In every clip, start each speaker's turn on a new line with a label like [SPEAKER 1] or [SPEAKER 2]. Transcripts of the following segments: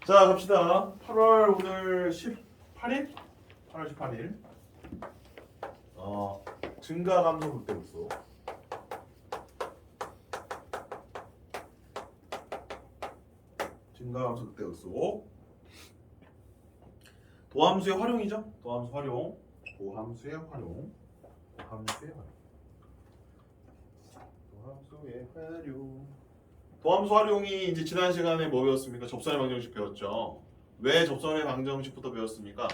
[SPEAKER 1] 자, 갑시다. 8월 오늘 18일? 8월 18일. 증가 감소 극대극소. 증가 감소 극대극소. 도함수의 활용이죠. 도함수 활용. 도함수의 활용. 도함수의 활용. 도함수의 활용. 도함수 활용이 이제 지난 시간에 뭐 배웠습니까? 접선의 방정식 배웠죠. 왜 접선의 방정식부터 배웠습니까?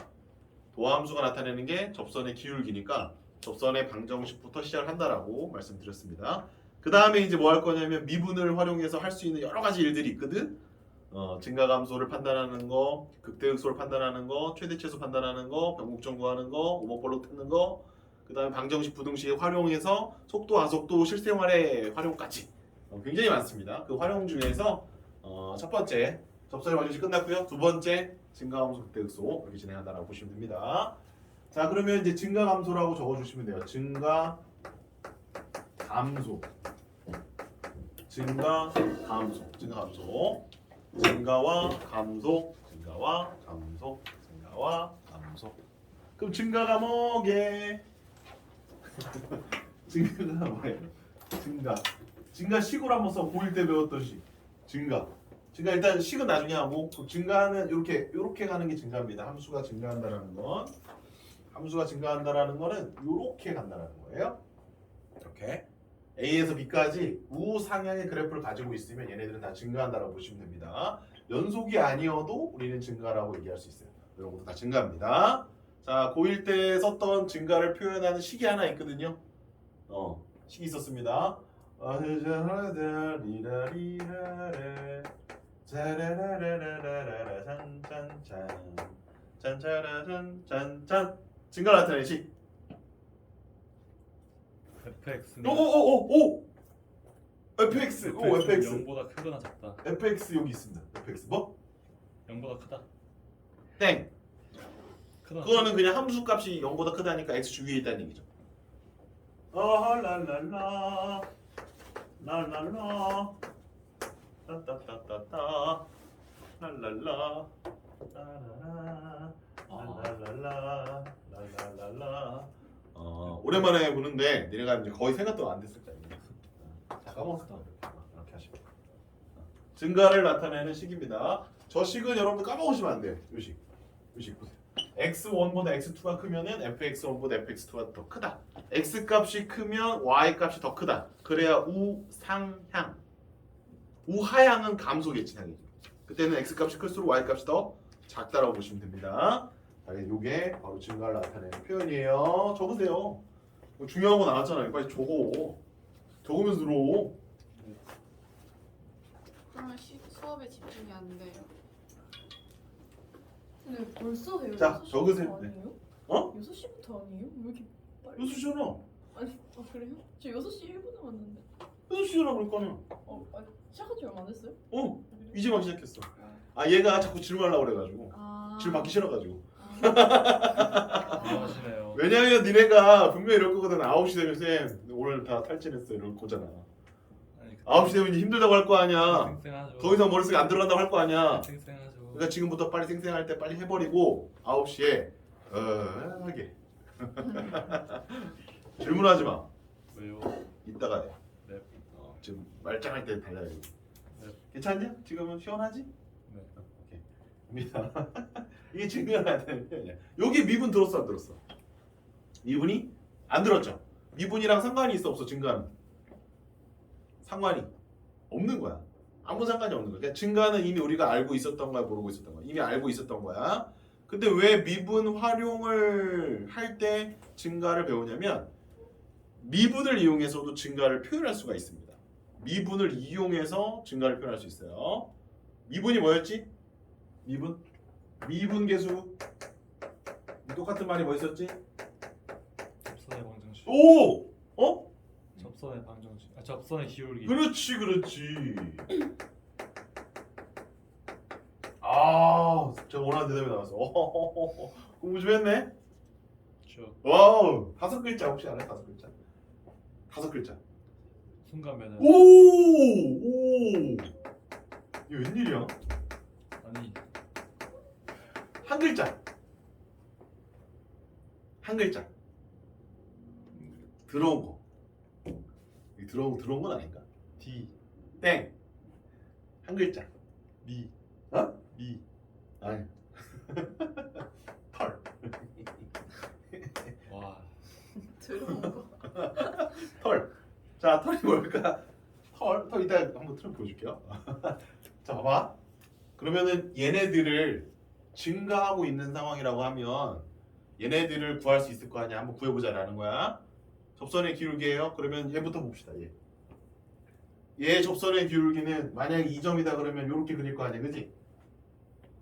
[SPEAKER 1] 도함수가 나타내는 게 접선의 기울기니까 접선의 방정식부터 시작을 한다라고 말씀드렸습니다. 그 다음에 이제 뭐 할 거냐면 미분을 활용해서 할 수 있는 여러 가지 일들이 있거든. 증가감소를 판단하는 거, 극대극소를 판단하는 거, 최대최소 판단하는 거, 변곡점 구하는 거, 오목볼록 찾는 거, 그 다음에 방정식, 부등식 활용해서 속도, 가속도, 실생활의 활용까지 굉장히 많습니다. 그 활용 중에서 첫 번째 접선의 방정식 끝났고요. 두 번째 증가감소, 극대극소 이렇게 진행한다라고 보시면 됩니다. 자, 그러면 이제 증가감소라고 적어주시면 돼요. 증가감소, 증가감소, 증가감소, 증가와 감소, 증가와 감소, 증가와 감소. 그럼 증가가 뭐게? 증가가 뭐예요? 증가 식으로 한번 써. 고1 때 배웠던 식. 증가 일단 식은 나중에 하고 증가는 이렇게 가는 게 증가입니다. 함수가 증가한다라는 건 이렇게 간다라는 거예요. 이렇게 A에서 B까지 우상향의 그래프를 가지고 있으면 얘네들은 다 증가한다라고 보시면 됩니다. 연속이 아니어도 우리는 증가라고 얘기할 수 있어요. 이런 것도 다 증가입니다. 자, 고1 때 썼던 증가를 표현하는 식이 하나 있거든요. 식이 있었습니다. 짠짠짠 증가를 나타내는 식.
[SPEAKER 2] fx는
[SPEAKER 1] 오오오오 fx 오 fx
[SPEAKER 2] 0보다 크거나 작다.
[SPEAKER 1] fx 여기 있습니다. fx 뭐?
[SPEAKER 2] 0보다 크다.
[SPEAKER 1] 땡.
[SPEAKER 2] 크다.
[SPEAKER 1] 그거는 그냥 함수 값이 0보다 크다니까 x 주위에 있다는 얘기죠. 랄랄라 랄랄라 따따따따따 랄랄라 랄랄라 랄랄라 오랜만에 보는데 니네가 이제 거의 생각도 안 됐을 거야. 다 까먹었어. 이렇게 하시면 증가를 나타내는 식입니다. 저 식은 여러분들 까먹으시면 안 돼요. 이 식 보세요. x1보다 x2가 크면은 fx1보다 fx2가 더 크다. x 값이 크면 y 값이 더 크다. 그래야 우상향. 우하향은 감소겠지 당연히. 그때는 x 값이 클수록 y 값이 더 작다라고 보시면 됩니다. 자, 이게 바로 증가를 나타내는 표현이에요. 적으세요. 중요한 거 나왔잖아요. 빨리 적어. 적으면서 들어.
[SPEAKER 3] 그러면 수업에 집중이 안 돼요. 근데 벌써 해요?
[SPEAKER 1] 자,
[SPEAKER 3] 6시부터
[SPEAKER 1] 적으세요.
[SPEAKER 3] 아니에요?
[SPEAKER 1] 어?
[SPEAKER 3] 6시부터 아니에요? 왜 이렇게 빨리?
[SPEAKER 1] 6시잖아.
[SPEAKER 3] 아니, 그래요? 저 6시 1분에 왔는데.
[SPEAKER 1] 6시잖아 그럴 거는.
[SPEAKER 3] 시작한 지 얼마 안 됐어요?
[SPEAKER 1] 이제 막 시작했어. 얘가 자꾸 질문하려고 그래가지고. 질문 받기 싫어가지고.
[SPEAKER 2] 하시네요.
[SPEAKER 1] 왜냐면 니네가 분명히 이럴 거거든. 9시 되면 쌤 오늘 다 탈진했어 이럴 거잖아. 9시 되면 이제 힘들다고 할 거 아니야.
[SPEAKER 2] 쌩쌩하죠.
[SPEAKER 1] 더 이상 머릿속에 안 들어간다고 할 거 아니야.
[SPEAKER 2] 쌩쌩하죠.
[SPEAKER 1] 그러니까 지금부터 빨리 쌩쌩할 때 빨리 해버리고 9시에 하게. 질문하지 마.
[SPEAKER 2] 왜요?
[SPEAKER 1] 이따가 해.
[SPEAKER 2] 네.
[SPEAKER 1] 지금 말짱할 때 달려야 돼.
[SPEAKER 2] 네.
[SPEAKER 1] 괜찮냐? 지금은 시원하지?
[SPEAKER 2] 네.
[SPEAKER 1] 오케이. 입니다. 이게 증명해야 되는 표현이야. 여기 미분 들었어 안 들었어? 미분이 안 들었죠? 미분이랑 상관이 있어 없어? 증가는 상관이 없는 거야. 아무 상관이 없는 거야. 그러니까 증가는 이미 우리가 알고 있었던 거야, 모르고 있었던 거야. 이미 알고 있었던 거야. 근데 왜 미분 활용을 할 때 증가를 배우냐면 미분을 이용해서도 증가를 표현할 수가 있습니다. 미분을 이용해서 증가를 표현할 수 있어요. 미분이 뭐였지? 미분 계수 똑같은 말이 뭐 있었지?
[SPEAKER 2] 접선의 방정식.
[SPEAKER 1] 오!
[SPEAKER 2] 접선의 방정식. 접선의 기울기.
[SPEAKER 1] 그렇지. 제가 원하는 대답이 나왔어. 공부 좀 했네?
[SPEAKER 2] 쭉.
[SPEAKER 1] 와우! 5글자 혹시 알아요? 5글자? 5글자.
[SPEAKER 2] 순간면은.
[SPEAKER 1] 오! 이게 웬일이야?
[SPEAKER 2] 아니
[SPEAKER 1] 한 글자. 한 글자. 들어온 거. 들어온 건 아닌가?
[SPEAKER 2] D
[SPEAKER 1] 땡. 한 글자.
[SPEAKER 2] 미
[SPEAKER 1] 어?
[SPEAKER 2] 미
[SPEAKER 1] 아니. 털.
[SPEAKER 2] 와
[SPEAKER 3] 들어온 거.
[SPEAKER 1] 털. 자, 털이 뭘까? 털 이따 한번 틀어 보여줄게요. 자, 봐봐. 그러면은 얘네들을 증가하고 있는 상황이라고 하면 얘네들을 구할 수 있을 거 아니야. 한번 구해보자라는 거야. 접선의 기울기예요. 그러면 얘부터 봅시다. 얘 접선의 기울기는 만약에 2점이다 그러면 이렇게 그릴 거 아니야, 그지?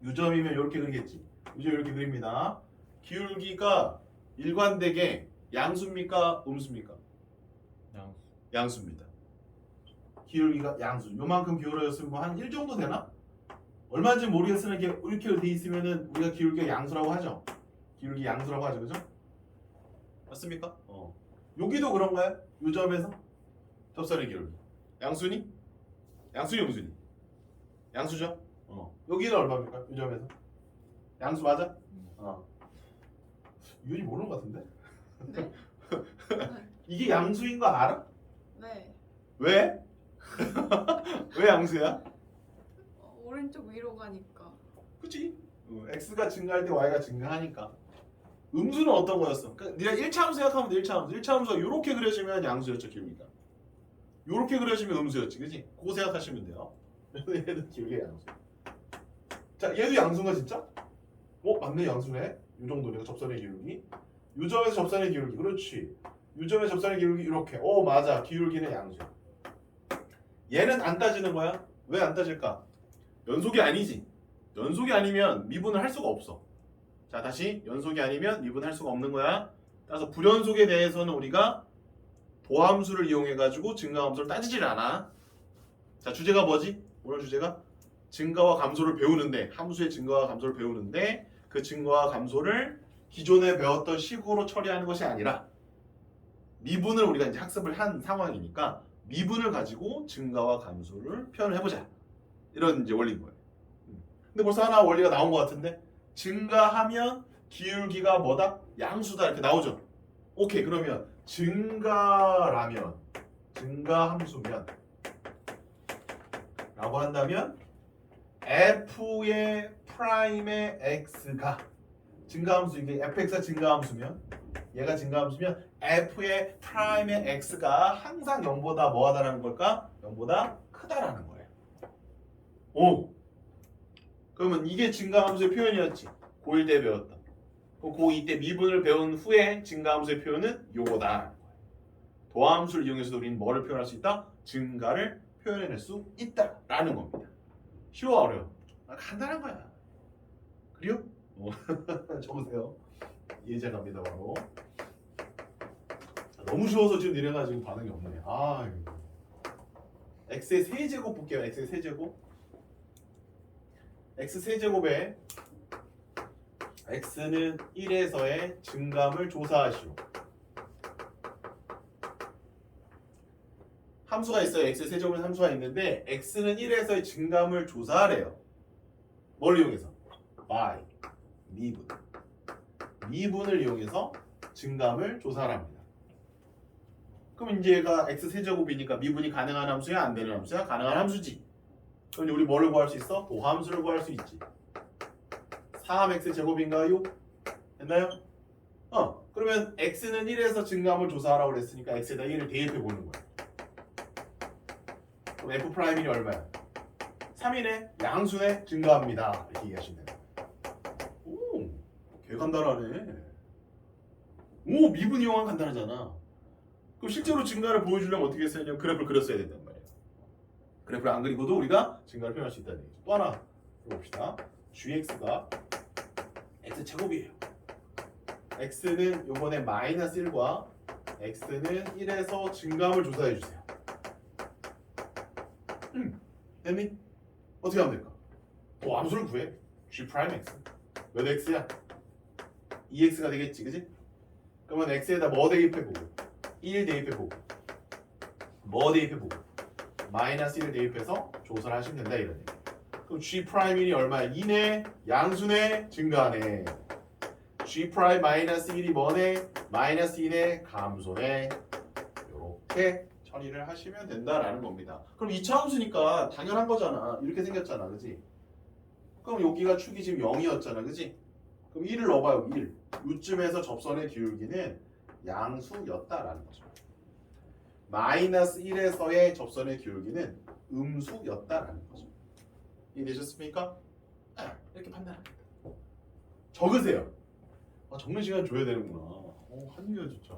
[SPEAKER 1] 유점이면 이렇게 그리겠지. 유점 이렇게 그립니다. 기울기가 일관되게 양수입니까, 음수입니까?
[SPEAKER 2] 양수
[SPEAKER 1] 양수입니다. 기울기가 양수. 요만큼 기울어졌으면 뭐 한 1 정도 되나? 얼마인지 모르겠으나 이렇게 돼 있으면은 우리가 기울기가 양수라고 하죠. 기울기 양수라고 하죠, 그죠? 맞습니까? 여기도 그런가요? 요 점에서 접선의 기울기 양수니? 양수니 음수니? 양수죠? 여기는 얼마입니까? 요 점에서 양수 맞아? 유연이 모르는 것 같은데?
[SPEAKER 4] 네?
[SPEAKER 1] 이게 양수인 거 알아?
[SPEAKER 4] 네.
[SPEAKER 1] 왜? 왜 양수야?
[SPEAKER 4] 오른쪽 위로 가니까.
[SPEAKER 1] 그치? x가 증가할 때 y가 증가하니까. 음수는 어떤 거였어? 그러니까 네가 1차 함수 생각하면 돼. 1차 함수. 1차 함수가 이렇게 그려지면 양수였죠, 기울기가. 이렇게 그려지면 음수였지, 그치? 그거 생각하시면 돼요. 얘도 기울기 양수. 자, 얘도 양수인가 진짜? 맞네, 양수네. 이 정도네, 접선의 기울기. 이 점에서 접선의 기울기, 그렇지. 이 점에서 접선의 기울기 이렇게. 맞아, 기울기는 양수야. 얘는 안 따지는 거야? 왜 안 따질까? 연속이 아니지. 연속이 아니면 미분을 할 수가 없어. 자, 다시 연속이 아니면 미분할 수가 없는 거야. 따라서 불연속에 대해서는 우리가 도함수를 이용해 가지고 증가함수를 따지질 않아. 자, 주제가 뭐지? 오늘 주제가 증가와 감소를 배우는데, 함수의 증가와 감소를 배우는데 그 증가와 감소를 기존에 배웠던 식으로 처리하는 것이 아니라 미분을 우리가 이제 학습을 한 상황이니까 미분을 가지고 증가와 감소를 표현을 해보자. 이런 이제 원리인 거예요. 근데 벌써 하나 원리가 나온 것 같은데, 증가하면 기울기가 뭐다? 양수다, 이렇게 나오죠. 오케이, 그러면 증가라면, 증가함수면 라고 한다면 f의 프라임의 x가 증가함수, 이게 fx가 증가함수면, 얘가 증가함수면 f의 프라임의 x가 항상 0보다 뭐하다라는 걸까? 0보다 크다라는 거예요. 오! 그러면 이게 증가함수의 표현이었지. 고1 때 배웠다. 고2 때 미분을 배운 후에 증가함수의 표현은 요거다. 도함수를 이용해서 우리는 뭐를 표현할 수 있다? 증가를 표현해낼 수 있다라는 겁니다. 쉬워, 어려워? 간단한 거야. 그래요? 적으세요. 예제 갑니다, 바로. 너무 쉬워서 지금 니네가 지금 반응이 없네. x의 세제곱 볼게요. x의 세제곱. x 세제곱에 x는 1에서의 증감을 조사하시오. 함수가 있어요. x 세제곱에 함수가 있는데 x는 1에서의 증감을 조사하래요. 뭘 이용해서? by 미분. 미분을 이용해서 증감을 조사합니다. 그럼 이제 얘가 x 세제곱이니까 미분이 가능한 함수야, 안 되는 함수야? 가능한 함수지. 그럼 우리 뭐를 구할 수 있어? 도함수를 구할 수 있지. 3x 제곱인가요? 됐나요? 그러면 x는 1에서 증감을 조사하라고 그랬으니까 x에다 1을 대입해 보는 거야. 그럼 f 프라임이 얼마야? 3이네, 양수네, 증가합니다. 이렇게 얘기하시면 돼요. 오, 개 간단하네. 오, 미분 이용하면 간단하잖아. 그럼 실제로 증가를 보여주려면 어떻게 했어야 되냐면 그래프를 그렸어야 된단 말이에요. 그래프를 안 그리고도 우리가 증가를 표현할 수 있다는 얘기죠. 또 하나 해봅시다. gx가 x제곱이에요. x는 요번에 마이너스 1과 x는 1에서 증감을 조사해 주세요. 됐니? 어떻게 하면 될까? 함수를 구해. g 프라임 x. 몇 x야? 2x가 되겠지, 그지? 그러면 x에다 뭐 대입해보고 1 대입해보고 뭐 대입해보고 마이너스 1을 대입해서 조사를 하시면 된다, 이런 얘기. 그럼 G'1이 얼마야? 2네? 양수네? 증가네. G' 마이너스 1이 뭐네? 마이너스 2네? 감소네. 이렇게 처리를 하시면 된다라는 겁니다. 그럼 2차 함수니까 당연한 거잖아. 이렇게 생겼잖아. 그지? 그럼 여기가 축이 지금 0이었잖아. 그지? 그럼 1을 넣어봐요. 1. 요쯤에서 접선의 기울기는 양수였다라는 거죠. 마이너스 1에서의 접선의 기울기는 음수였다라는 거죠. 이해되셨습니까? 이렇게 판단합니다. 적으세요. 적는 시간 줘야 되는구나. 한이야 진짜.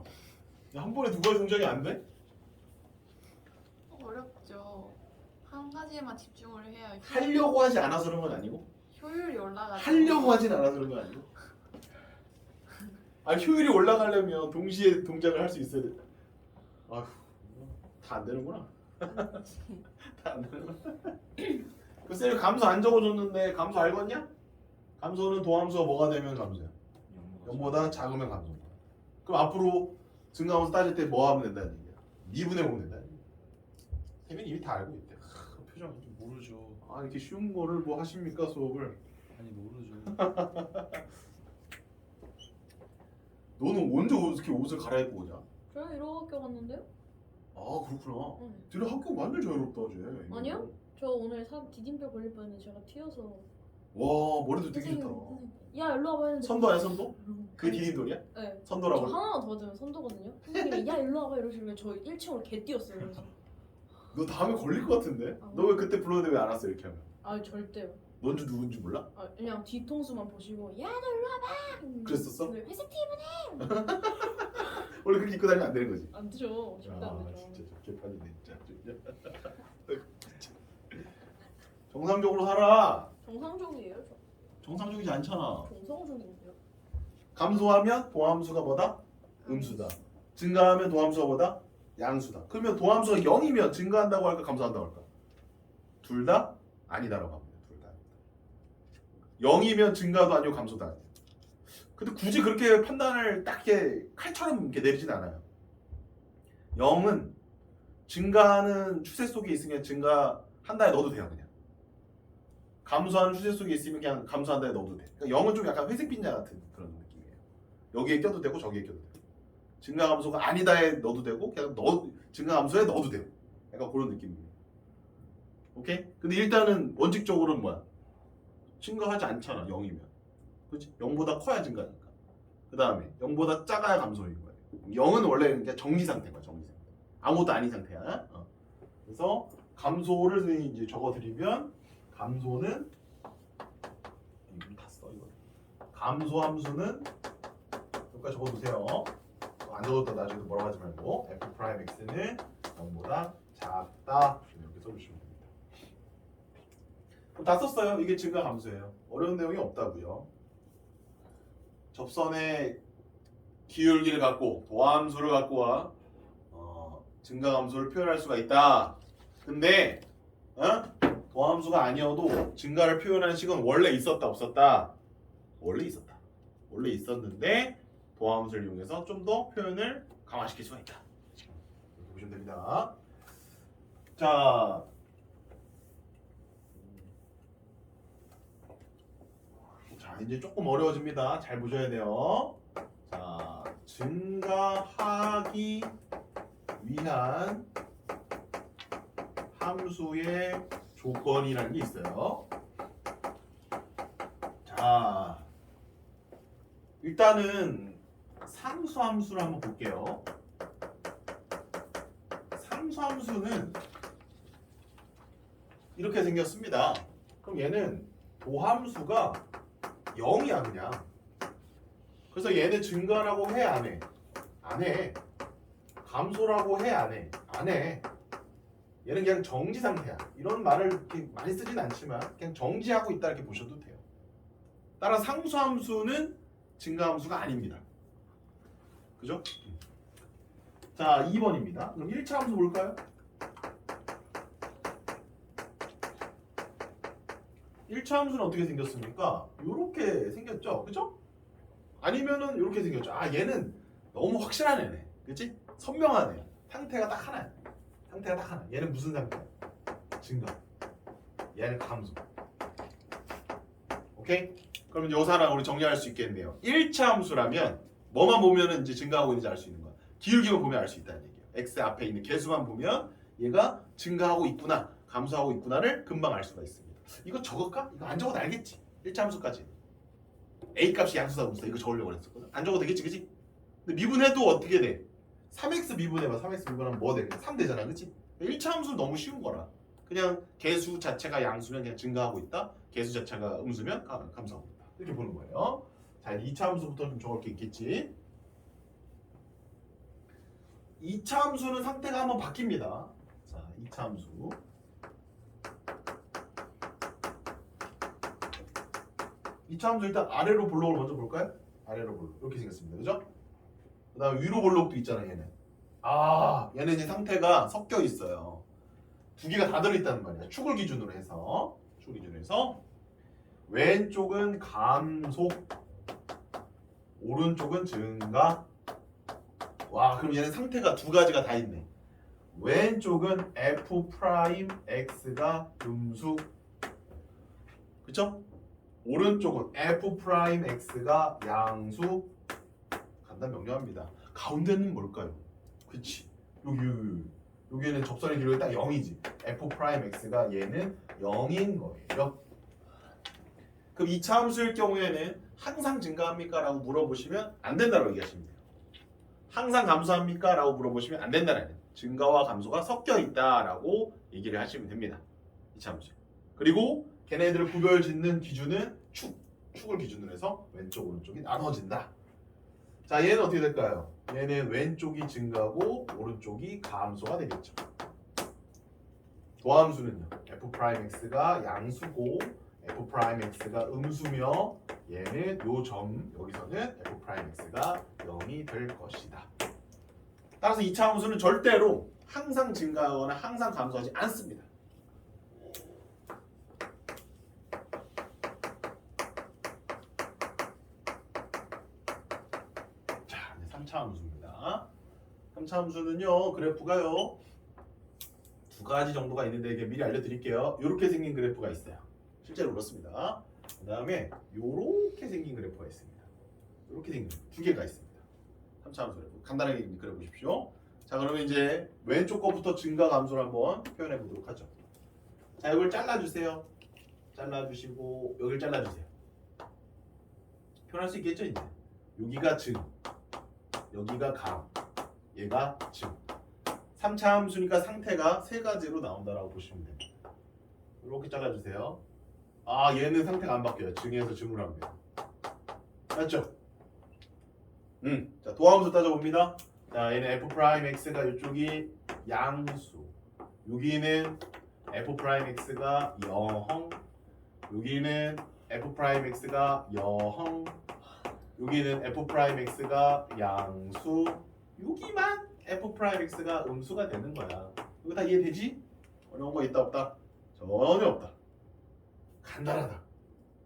[SPEAKER 1] 야, 한 번에 두 가지 동작이 안 돼?
[SPEAKER 4] 어렵죠. 한 가지에만 집중을 해야
[SPEAKER 1] 하려고 하지 않아서 그런 건 아니고
[SPEAKER 4] 효율이 올라가죠.
[SPEAKER 1] 하려고 하진 않아서 그런 건 아니고 효율이 올라가려면 동시에 동작을 할 수 있어야 돼. 아휴, 다 안 되는구나. 다 안 되는구나. 그 쌤이 감소 안 적어줬는데 감소 알겠냐? 감소는 도함수가 뭐가 되면 감소야? 0보다 작으면 감소. 그럼 앞으로 증가함수 따질 때 뭐 하면 된다는 얘기야? 미분해 보면 된다는 얘기야. 쌤이 이미 다 알고 있대. 그 표정.
[SPEAKER 2] 모르죠.
[SPEAKER 1] 이렇게 쉬운 거를 뭐 하십니까 수업을?
[SPEAKER 2] 아니 모르죠.
[SPEAKER 1] 너는 언제 이렇게 옷을 갈아입고 오냐?
[SPEAKER 5] 저 이러고 학교 갔는데요?
[SPEAKER 1] 그렇구나.
[SPEAKER 5] 응.
[SPEAKER 1] 들이 학교 완전 자유롭다 어제.
[SPEAKER 5] 아니요? 저 오늘 디딤돌 걸릴 뻔했는데 제가 튀어서
[SPEAKER 1] 와 머리도 되게
[SPEAKER 5] 선생님,
[SPEAKER 1] 좋다.
[SPEAKER 5] 선생님, 야 일로 와봐 했는데
[SPEAKER 1] 선도야 선도? 그 디딤돌이야?
[SPEAKER 5] 네. 저
[SPEAKER 1] 선도라고?
[SPEAKER 5] 하나만 더 주면 선도거든요. 선생님이 야 일로 와봐 이러시길래 저 1층으로 개 뛰었어요. 그래서
[SPEAKER 1] 너 다음에 걸릴 것 같은데?
[SPEAKER 5] 아,
[SPEAKER 1] 너 왜 그때 불렀는데 왜 안 왔어 이렇게 하면?
[SPEAKER 5] 절대요.
[SPEAKER 1] 넌지 누군지 몰라?
[SPEAKER 5] 그냥 뒤통수만 보시고 야 너 일로 와봐.
[SPEAKER 1] 그랬었어?
[SPEAKER 5] 네, 회색 티
[SPEAKER 1] 원래 그렇게 입고 다니면 안 되는 거지.
[SPEAKER 5] 안 되죠. 절대 안 되죠.
[SPEAKER 1] 진짜 개판이네 진짜. 정상적으로 살아.
[SPEAKER 5] 정상적이에요. 저.
[SPEAKER 1] 정상적이지 않잖아.
[SPEAKER 5] 정상적인데요.
[SPEAKER 1] 감소하면 도함수가 뭐다? 음수다. 증가하면 도함수가 뭐다? 양수다. 그러면 도함수가 0이면 증가한다고 할까 감소한다고 할까? 둘 다 아니다라고 합니다. 둘 다. 0이면 증가도 아니고 감소도 아니에요. 근데 굳이 그렇게 판단을 딱 이렇게 칼처럼 이렇게 내리진 않아요. 0은 증가하는 추세 속에 있으면 증가한다에 넣어도 돼요. 그냥. 감소하는 추세 속에 있으면 그냥 감소한다에 넣어도 돼. 그러니까 0은 좀 약간 회색 빈자 같은 그런 느낌이에요. 여기에 껴도 되고 저기에 껴도 되고. 증가 감소가 아니다에 넣어도 되고 그냥 증가 감소에 넣어도 돼요. 약간 그런 느낌이에요. 오케이? 근데 일단은 원칙적으로는 뭐야? 증가하지 않잖아. 0이면. 그렇지? 0보다 커야 증가하니까. 그 다음에 0보다 작아야 감소인 거예요. 0은 원래 그냥 정지 상태인 거야. 정지 상태. 아무것도 아닌 상태야. 그래서 감소를 이제 적어드리면 감소는 다 써 이거. 감소 함수는 여기까지 적어두세요. 안 적어도 나중에 뭐라고 하지 말고 f'(x는 0보다 작다 이렇게 써주시면 됩니다. 그럼 다 썼어요. 이게 증가 감소예요. 어려운 내용이 없다고요. 접선의 기울기를 갖고 도함수를 갖고 와 증가 감소를 표현할 수가 있다. 근데 도함수가 아니어도 증가를 표현하는 식은 원래 있었다 없었다? 원래 있었다. 원래 있었는데 도함수를 이용해서 좀 더 표현을 강화시킬 수가 있다. 이렇게 보시면 됩니다. 자, 이제 조금 어려워집니다. 잘 보셔야 돼요. 자, 증가하기 위한 함수의 조건이라는 게 있어요. 자, 일단은 상수함수를 한번 볼게요. 상수함수는 이렇게 생겼습니다. 그럼 얘는 도함수가 0이야 그냥. 그래서 얘는 증가라고 해 안 해? 안 해. 감소라고 해 안 해? 안 해. 얘는 그냥 정지 상태야. 이런 말을 이렇게 많이 쓰진 않지만 그냥 정지하고 있다 이렇게 보셔도 돼요. 따라 상수함수는 증가함수가 아닙니다. 그죠? 자, 2번입니다. 그럼 1차 함수 볼까요? 1차 함수는 어떻게 생겼습니까? 이렇게 생겼죠? 그죠? 아니면은 이렇게 생겼죠? 얘는 너무 확실한 애네. 그치? 선명한 애. 상태가 딱 하나야. 상태가 딱 하나. 얘는 무슨 상태야? 증가. 얘는 감소. 오케이? 그러면 요사 하나 우리 정리할 수 있겠네요. 1차 함수라면 뭐만 보면은 이제 증가하고 있는지 알 수 있는 거야. 기울기만 보면 알 수 있다는 얘기예요. x 앞에 있는 개수만 보면 얘가 증가하고 있구나, 감소하고 있구나를 금방 알 수가 있습니다. 이거 적을까? 이거 안 적어도 알겠지. 1차 함수까지. a 값이 양수다 음수다 이거 적으려고 했었거든. 안 적어도 되겠지, 그치? 근데 미분해도 어떻게 돼? 3x 미분해봐. 3x 미분하면 뭐 돼? 3 되잖아, 그치? 1차 함수는 너무 쉬운 거라. 그냥 개수 자체가 양수면 그냥 증가하고 있다. 개수 자체가 음수면 감소하고 있다. 이렇게 보는 거예요. 자, 2차 함수부터 좀 적을 게 있겠지. 2차 함수는 상태가 한번 바뀝니다. 자, 2차 함수. 2차 함수 일단 아래로 볼록을 먼저 볼까요? 아래로 볼록. 이렇게 생겼습니다. 그죠? 그 다음에 위로 볼록도 있잖아, 얘는. 얘는 이제 상태가 섞여 있어요. 두 개가 다 들어있다는 말이야. 축을 기준으로 해서. 왼쪽은 감소, 오른쪽은 증가. 와, 그럼 얘는 상태가 두 가지가 다 있네. 왼쪽은 f'x가 음수, 그쵸? 오른쪽은 f'x가 양수. 간단 명료합니다. 가운데는 뭘까요? 그치? 여기는 접선의 기록이 딱 0이지. f'x가 얘는 0인 거예요. 그럼 2차 함수일 경우에는 항상 증가합니까? 라고 물어보시면 안 된다고 얘기하시면 돼요. 항상 감소합니까? 라고 물어보시면 안 된다는 증가와 감소가 섞여 있다라고 얘기를 하시면 됩니다. 2차 함수. 그리고 걔네들을 구별 짓는 기준은 축을 기준으로 해서 왼쪽 오른쪽이 나눠진다. 자, 얘는 어떻게 될까요? 얘는 왼쪽이 증가고 오른쪽이 감소가 되겠죠. 도함수는요. f'x가 양수고 f'x가 음수며 얘는 요 점 여기서는 f'x가 0이 될 것이다. 따라서 2차 함수는 절대로 항상 증가하거나 항상 감소하지 않습니다. 자, 이제 3차 함수입니다. 3차 함수는요, 그래프가요 두 가지 정도가 있는데 이게 미리 알려드릴게요. 이렇게 생긴 그래프가 있어요. 실제로 그렇습니다. 그 다음에 이렇게 생긴 그래프가 있습니다. 이렇게 생긴 두 개가 있습니다. 3차 함수 그래프 간단하게 그려보십시오. 자, 그러면 이제 왼쪽 거부터 증가 감소를 한번 표현해 보도록 하죠. 자, 이걸 잘라주세요. 잘라주시고 여기를 잘라주세요. 표현할 수 있겠죠 이제. 여기가 증, 여기가 감, 얘가 증. 3차 함수니까 상태가 세 가지로 나온다라고 보시면 됩니다. 이렇게 잘라주세요. 얘는 상태가 안 바뀌어요. 증에서 증으로 합니다. 맞죠? 자, 도함수 따져봅니다. 자, 얘는 f'x가 이쪽이 양수, 여기는 f'x가 영, 여기는 f'x가 영, 여기는 f'x가 양수, 여기만 f'x가 음수가 되는 거야. 이거 다 이해되지? 어려운 거 있다 없다? 전혀 없다. 간단하다.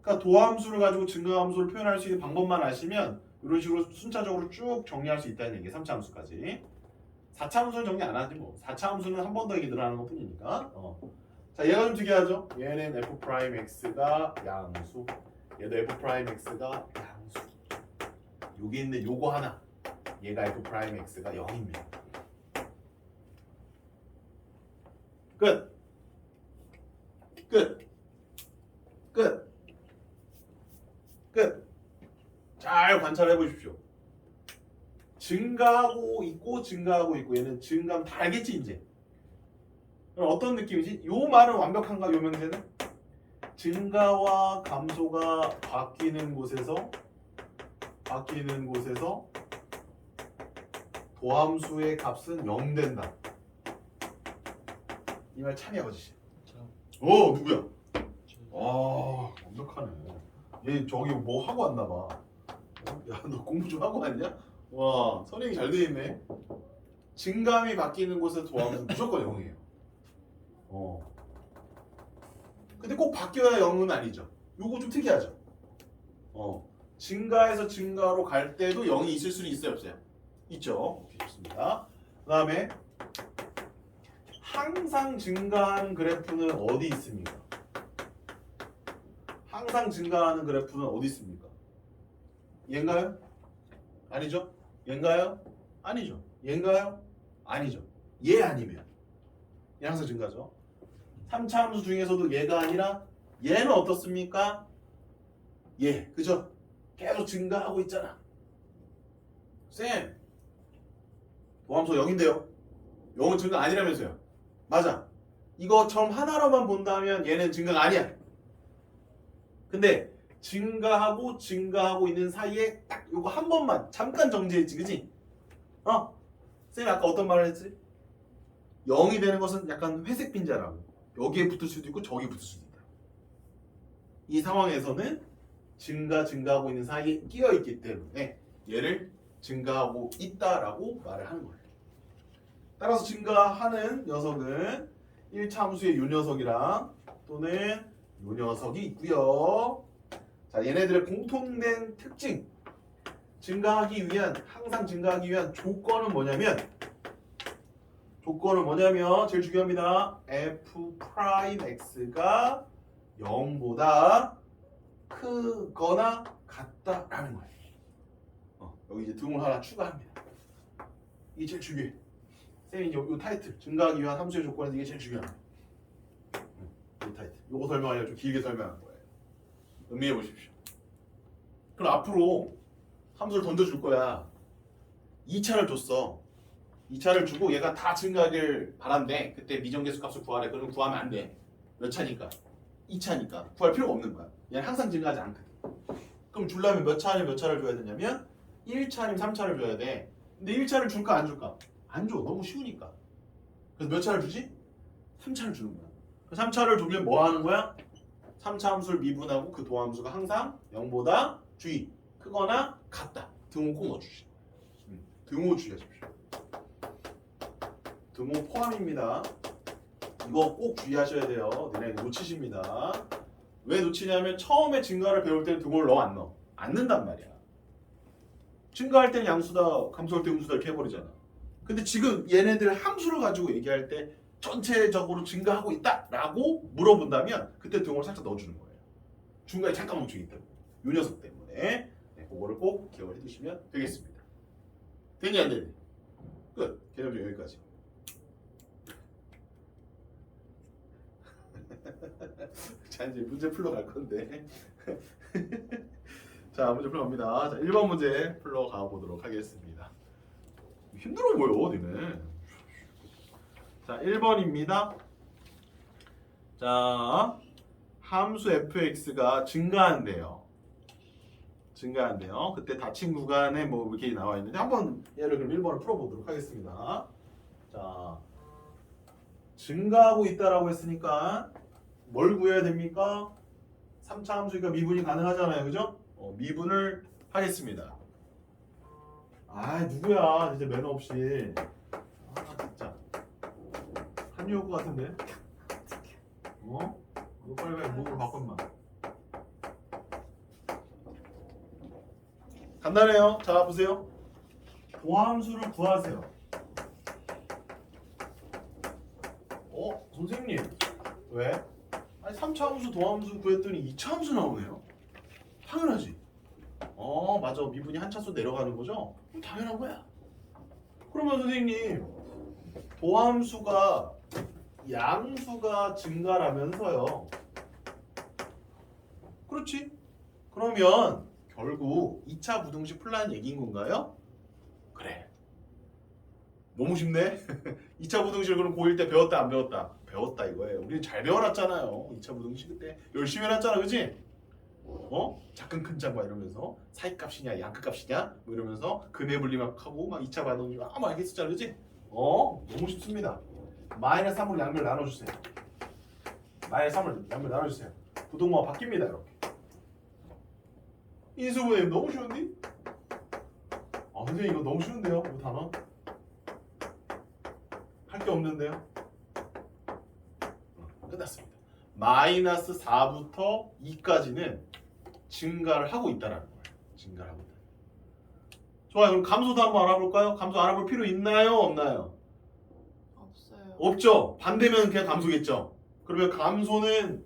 [SPEAKER 1] 그러니까 도함수를 가지고 증가함수를 표현할 수 있는 방법만 아시면 이런 식으로 순차적으로 쭉 정리할 수 있다는 얘기. 3차 함수까지. 4차 함수는 정리 안 하지 뭐. 4차 함수는 한 번 더 얘기 늘어나는 것 뿐이니까. 자, 얘가 좀 특이하죠? 얘는 f'x가 양수, 얘도 f'x가 양수. 여기 있는 요거 하나, 얘가 f'x가 0입니다. 끝. 잘 관찰해 보십시오. 증가하고 있고 얘는 증가하면 다 알겠지 이제. 그럼 어떤 느낌이지? 요 말은 완벽한가 요 명제는? 증가와 감소가 바뀌는 곳에서 도함수의 값은 0 된다. 이 말 참이 아버지. 누구야? 완벽하네. 얘 저기 뭐 하고 왔나 봐. 야, 너 공부 좀 하고 왔냐? 와, 선행이 잘 돼 있네. 증감이 바뀌는 곳에서 도함수 무조건 0이에요. 근데 꼭 바뀌어야 0은 아니죠. 요거 좀 특이하죠. 증가에서 증가로 갈 때도 0이 있을 수는 있어요, 없어요? 있죠. 오케이, 좋습니다. 그 다음에 항상 증가하는 그래프는 어디 있습니까? 항상 증가하는 그래프는 어디 있습니까? 얘인가요? 아니죠? 얘인가요? 아니죠. 얘인가요? 아니죠. 얘 아니면 얘 항상 증가죠. 3차 함수 중에서도 얘가 아니라 얘는 어떻습니까? 얘, 그죠? 계속 증가하고 있잖아. 쌤, 도함수 0인데요. 0은 증가 아니라면서요. 맞아. 이거처럼 하나로만 본다면 얘는 증가가 아니야. 근데 증가하고 있는 사이에 딱 요거 한 번만 잠깐 정지했지, 그지? 쌤이 아까 어떤 말을 했지? 0이 되는 것은 약간 회색 빈자라고. 여기에 붙을 수도 있고 저기에 붙을 수도 있다. 이 상황에서는 증가하고 있는 사이에 끼어 있기 때문에 얘를 증가하고 있다라고 말을 하는 거예요. 따라서 증가하는 녀석은 1차 함수의 요 녀석이랑 또는 요 녀석이 있고요. 자, 얘네들의 공통된 특징. 항상 증가하기 위한 조건은 뭐냐면 제일 중요합니다. f'x가 0보다 크거나 같다라는 거예요. 여기 이제 등호를 하나 추가합니다. 이게 제일 중요해. 쌤이 이제 요 타이틀 증가하기 위한 함수의 조건에서 이게 제일 중요합니다. 이 타이틀. 요거 설명하려고 좀 길게 설명한 거예요. 음미해 보십시오. 그럼 앞으로 함수를 던져줄 거야. 2차를 줬어. 2차를 주고 얘가 다 증가하길 바란대. 그때 미정계수 값을 구하래. 그러면 구하면 안 돼. 몇 차니까? 2차니까. 구할 필요가 없는 거야. 얘는 항상 증가하지 않거든. 그럼 주려면 몇 차 아니면 몇 차를 줘야 되냐면 1차 아니면 3차를 줘야 돼. 근데 1차를 줄까 안 줄까? 안 줘. 너무 쉬우니까. 그래서 몇 차를 주지? 3차를 주는 거야. 3차를 주면 뭐 하는 거야? 3차 함수를 미분하고 그 도함수가 항상 0보다 주의 크거나 같다. 등호 꼭 넣어주시오. 등호 주의하십시오. 등호 포함입니다. 이거 꼭 주의하셔야 돼요. 너네 놓치십니다. 왜 놓치냐면 처음에 증가를 배울 때는 등호를 넣어 안 넣어? 안 넣는단 말이야. 증가할 때는 양수다, 감소할 때 음수다 이렇게 해버리잖아. 근데 지금 얘네들 함수를 가지고 얘기할 때 전체적으로 증가하고 있다라고 물어본다면 그때 등호를 살짝 넣어주는 거예요. 중간에 잠깐 멈추기 때문에. 요 녀석 때문에. 네, 그거를 꼭 기억을 해두시면 되겠습니다. 되니 안 되니? 끝. 개념 좀 여기까지. 자, 이제 문제 풀러 갈 건데. 자, 문제 풀러 갑니다. 자, 1번 문제 풀러 가보도록 하겠습니다. 힘들어 보여, 니네. 자, 1번입니다. 자, 함수 fx가 증가한대요. 그때 닫힌 구간에 뭐 이렇게 나와 있는데 한번 얘를 그럼 1번을 풀어보도록 하겠습니다. 자, 증가하고 있다라고 했으니까 뭘 구해야 됩니까? 3차 함수니까 미분이 가능하잖아요, 그죠? 미분을 하겠습니다. 아, 누구야? 진짜 매너 없이. 아, 진짜. 한유 올 것 같은데? 이거 빨리 목으로 바꾼마. 간단해요. 자, 보세요. 도함수를 구하세요. 선생님. 왜? 아니 3차 함수 도함수 구했더니 2차 함수 나오네요. 당연하지. 맞아. 미분이 한 차수 내려가는 거죠? 당연한 거야. 그러면 선생님 도함수가 양수가 증가하면서요. 그렇지? 그러면 결국 2차 부등식 풀라는 얘기인 건가요? 그래. 너무 쉽네. 2차 부등식을 그럼 고1 때 배웠다 안 배웠다? 배웠다 이거예요. 우리는 잘 배워놨잖아요. 2차 부등식 그때 열심히 해놨잖아, 그지? 작은 큰 짝막 이러면서 사이값이냐 양극값이냐 뭐 이러면서 근해 분리막하고 막 2차 반응이 막 알겠었잖아, 그지? 너무 쉽습니다. 마이너스 3으로 양변 나눠주세요. 마이너스 3을 양변 나눠주세요. 부동모가 바뀝니다, 이렇게. 인수분해 너무 쉬운데? 선생님 이거 너무 쉬운데요? 이 단원? 할 게 없는데요? 끝났습니다. 마이너스 4부터 2까지는 증가를 하고 있다는 거예요. 증가를 하고 있다. 좋아요. 그럼 감소도 한번 알아볼까요? 감소 알아볼 필요 있나요? 없나요?
[SPEAKER 4] 없어요.
[SPEAKER 1] 없죠. 반대면 그냥 감소겠죠. 그러면 감소는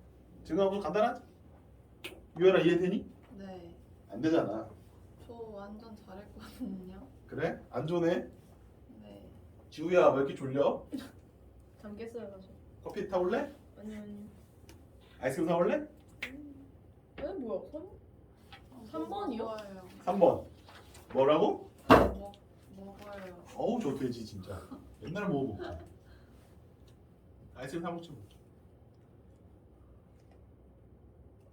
[SPEAKER 1] 증가함수 간단하지? 유연아 이해되니?
[SPEAKER 4] 네.
[SPEAKER 1] 안 되잖아.
[SPEAKER 4] 저 완전 잘했거든요.
[SPEAKER 1] 그래? 안 좋네.
[SPEAKER 4] 네.
[SPEAKER 1] 지우야 왜 이렇게 졸려?
[SPEAKER 5] 잠 깼어요 가지고.
[SPEAKER 1] 커피 타올래?
[SPEAKER 5] 아니.
[SPEAKER 1] 아이스크림 사올래?
[SPEAKER 5] 왜 뭐야? 3 번이요?
[SPEAKER 4] 먹어요.
[SPEAKER 1] 3번. 뭐라고?
[SPEAKER 4] 먹어요.
[SPEAKER 1] 어우 저 돼지 진짜. 맨날 먹어보고. 아이스크림 사 먹지 뭐.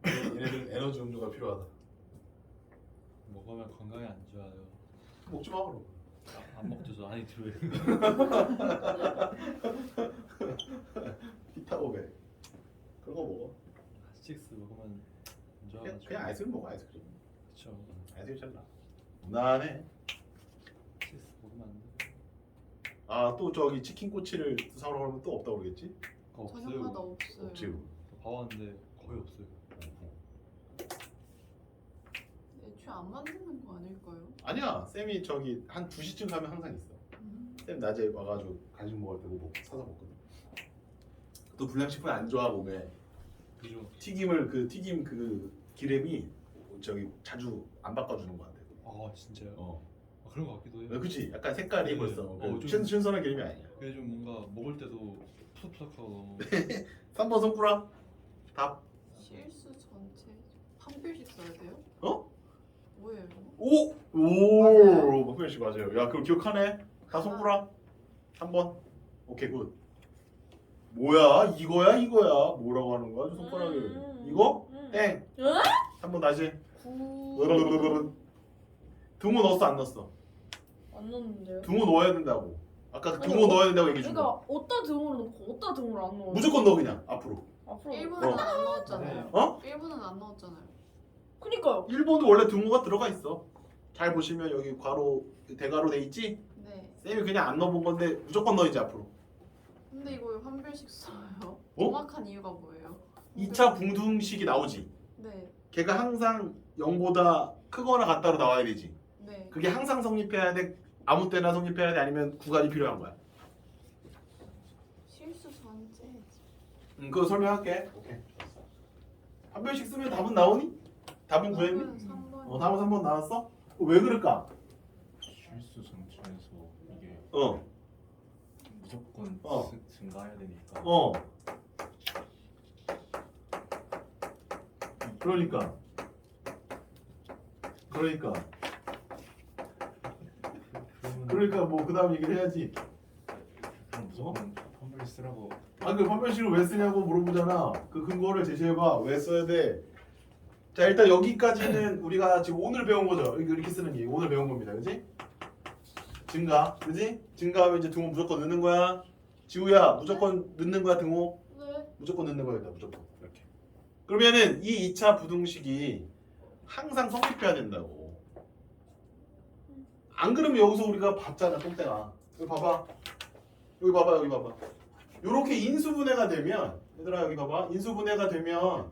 [SPEAKER 1] 얘네들 에너지 음료가 필요하다.
[SPEAKER 2] 먹으면 건강에 안 좋아요.
[SPEAKER 1] 먹지 마 그럼.
[SPEAKER 2] 안 먹죠 저 안에 들어요.
[SPEAKER 1] 피타고백. 그런 거 먹어.
[SPEAKER 2] 스틱스 먹으면 안
[SPEAKER 1] 그냥,
[SPEAKER 2] 좋아가지고.
[SPEAKER 1] 그냥 아이스크림 먹어 아이스크림.
[SPEAKER 2] 그쵸.
[SPEAKER 1] 아이스크림 잘 나. 무난해.
[SPEAKER 2] 스틱스 먹으면 안 돼.
[SPEAKER 1] 아 또 저기 치킨 꼬치를 사오라고 하면 또 없다고 그러겠지?
[SPEAKER 2] 그거 없어요.
[SPEAKER 4] 저녁마다 없어요.
[SPEAKER 1] 없지.
[SPEAKER 2] 봐봤는데 거의 없어요.
[SPEAKER 4] 애초에 안 만드는 거 아닐까요?
[SPEAKER 1] 아니야. 쌤이 저기 한 2시쯤 가면 항상 있어. 쌤 낮에 와가지고 간식 먹을 때 뭐 사서 먹거든. 또 불량식품 안 좋아 몸에.
[SPEAKER 2] 그죠.
[SPEAKER 1] 튀김을 그 튀김 그 기름이 저기 자주 안 바꿔주는 거 같아.
[SPEAKER 2] 아 진짜요?
[SPEAKER 1] 어.
[SPEAKER 2] 아, 그런 거 같기도 해요.
[SPEAKER 1] 그치? 약간 색깔이
[SPEAKER 2] 네.
[SPEAKER 1] 벌써
[SPEAKER 2] 좀-
[SPEAKER 1] 신선한 기름이 아니야.
[SPEAKER 2] 그게 좀 뭔가 먹을 때도 푸석푸석하고.
[SPEAKER 1] 3번 손꾸라. 답.
[SPEAKER 4] 실수 전체 한 필씩 써야 돼요?
[SPEAKER 1] 어?
[SPEAKER 4] 뭐예요?
[SPEAKER 1] 오!
[SPEAKER 4] 맞아요.
[SPEAKER 1] 오! 박효연 씨 맞아요. 야 그럼 기억하네. 다 손꾸라. 3번. 오케이 굿. 뭐야? 이거야? 이거야? 뭐라고 하는 거야? 저 손가락을. 이거? 땡.
[SPEAKER 5] 응?
[SPEAKER 1] 3번 다시.
[SPEAKER 5] 9.
[SPEAKER 1] 등호 넣었어 안 넣었어?
[SPEAKER 5] 안 넣었는데요?
[SPEAKER 1] 등호 넣어야 된다고. 아까 그
[SPEAKER 5] 아니,
[SPEAKER 1] 등호 넣어야 된다고 얘기해 준
[SPEAKER 5] 그러니까
[SPEAKER 1] 거.
[SPEAKER 5] 어디다 등으로 넣고 어디다 등으로 안 넣어요?
[SPEAKER 1] 무조건 넣어 그냥 앞으로.
[SPEAKER 5] 앞으로.
[SPEAKER 4] 1분은
[SPEAKER 1] 어.
[SPEAKER 4] 안 넣었잖아요.
[SPEAKER 1] 어?
[SPEAKER 4] 1분은 안 넣었잖아요.
[SPEAKER 5] 그니까요.
[SPEAKER 1] 1번도 원래 등호가 들어가 있어. 잘 보시면 여기 괄호 대괄호 돼 있지?
[SPEAKER 4] 네.
[SPEAKER 1] 쌤이 그냥 안 넣어본 건데 무조건 넣어야지 앞으로.
[SPEAKER 4] 근데 이거 왜 한 필씩 써요?
[SPEAKER 1] 어?
[SPEAKER 4] 정확한 이유가 뭐예요?
[SPEAKER 1] 2차 붕둥식이 나오지.
[SPEAKER 4] 네.
[SPEAKER 1] 걔가 항상 0보다 크거나 같다로 나와야 되지.
[SPEAKER 4] 네.
[SPEAKER 1] 그게 항상 성립해야 돼? 아무 때나 성립해야 돼? 아니면 구간이 필요한 거야?
[SPEAKER 4] 실수 전체.
[SPEAKER 1] 그거 설명할게. 오케이. 한 별씩 쓰면 답은 나오니? 답은 구했니?
[SPEAKER 4] 3번.
[SPEAKER 1] 답은 3번 나왔어? 왜 그럴까?
[SPEAKER 2] 실수 전체에서 이게
[SPEAKER 1] 어.
[SPEAKER 2] 무조건
[SPEAKER 1] 어.
[SPEAKER 2] 증가해야 되니까.
[SPEAKER 1] 어. 그러니까. 그러니까 뭐 그다음 얘기를 해야지.
[SPEAKER 2] 그럼 무조건 펌블 쓰라고.
[SPEAKER 1] 아 그 판별식을 왜 쓰냐고 물어보잖아. 그 근거를 제시해봐. 왜 써야 돼? 자 일단 여기까지는 우리가 지금 오늘 배운 거죠. 이렇게 쓰는 게 오늘 배운 겁니다. 그지? 증가. 그지? 증가하면 이제 등호 무조건 넣는 거야. 지우야 무조건 넣는 거야 등호.
[SPEAKER 4] 네.
[SPEAKER 1] 무조건 넣는 거였다. 무조건. 이렇게. 그러면은 이 2차 부등식이 항상 성립해야 된다고. 안 그러면 여기서 우리가 봤잖아. 똥땡아. 여기 봐봐. 여기 봐봐. 여기 봐봐. 요렇게 인수분해가 되면 얘들아 여기 봐봐. 인수분해가 되면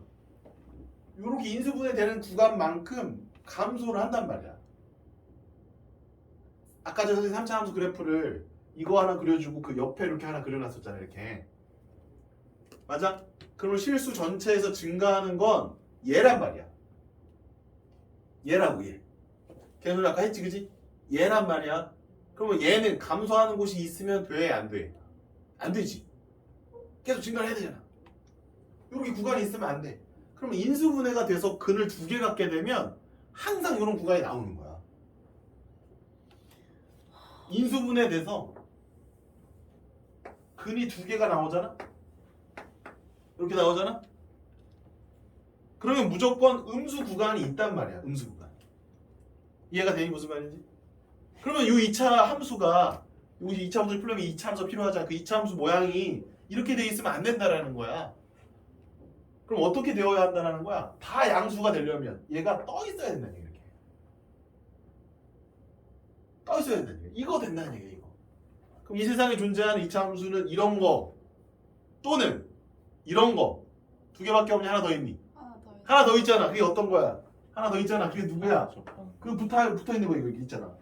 [SPEAKER 1] 요렇게 인수분해 되는 구간만큼 감소를 한단 말이야. 아까 저 3차 함수 그래프를 이거 하나 그려주고 그 옆에 이렇게 하나 그려놨었잖아. 이렇게. 맞아? 그럼 실수 전체에서 증가하는 건 얘란 말이야. 얘라고 얘. 걔는 아까 했지 그지? 얘란 말이야. 그러면 얘는 감소하는 곳이 있으면 돼? 안 돼? 안 되지. 계속 증가를 해야 되잖아. 이렇게 구간이 있으면 안 돼. 그러면 인수분해가 돼서 근을 2개 갖게 되면 항상 이런 구간이 나오는 거야. 인수분해 돼서 근이 2개가 나오잖아. 이렇게 나오잖아. 그러면 무조건 음수 구간이 있단 말이야. 음수 구간. 이해가 되니 무슨 말인지? 그러면 이 2차 함수가 여기 2차 함수를 풀려면 2차 함수 필요하잖아. 그 2차 함수 모양이 이렇게 돼 있으면 안 된다라는 거야. 그럼 어떻게 되어야 한다는 거야? 다 양수가 되려면 얘가 떠 있어야 된다는 얘기야. 이렇게. 떠 있어야 된다는 얘기야. 이거 된다는 얘기야. 이거. 그럼 이 세상에 존재하는 2차 함수는 이런 거 또는 이런 거 2개밖에 없니? 하나 더 있니?
[SPEAKER 4] 하나 더.
[SPEAKER 1] 하나 더 있잖아. 그게 어떤 거야? 하나 더 있잖아. 그게 누구야?
[SPEAKER 2] 접한.
[SPEAKER 1] 그 붙어 있는 거 이거 있잖아.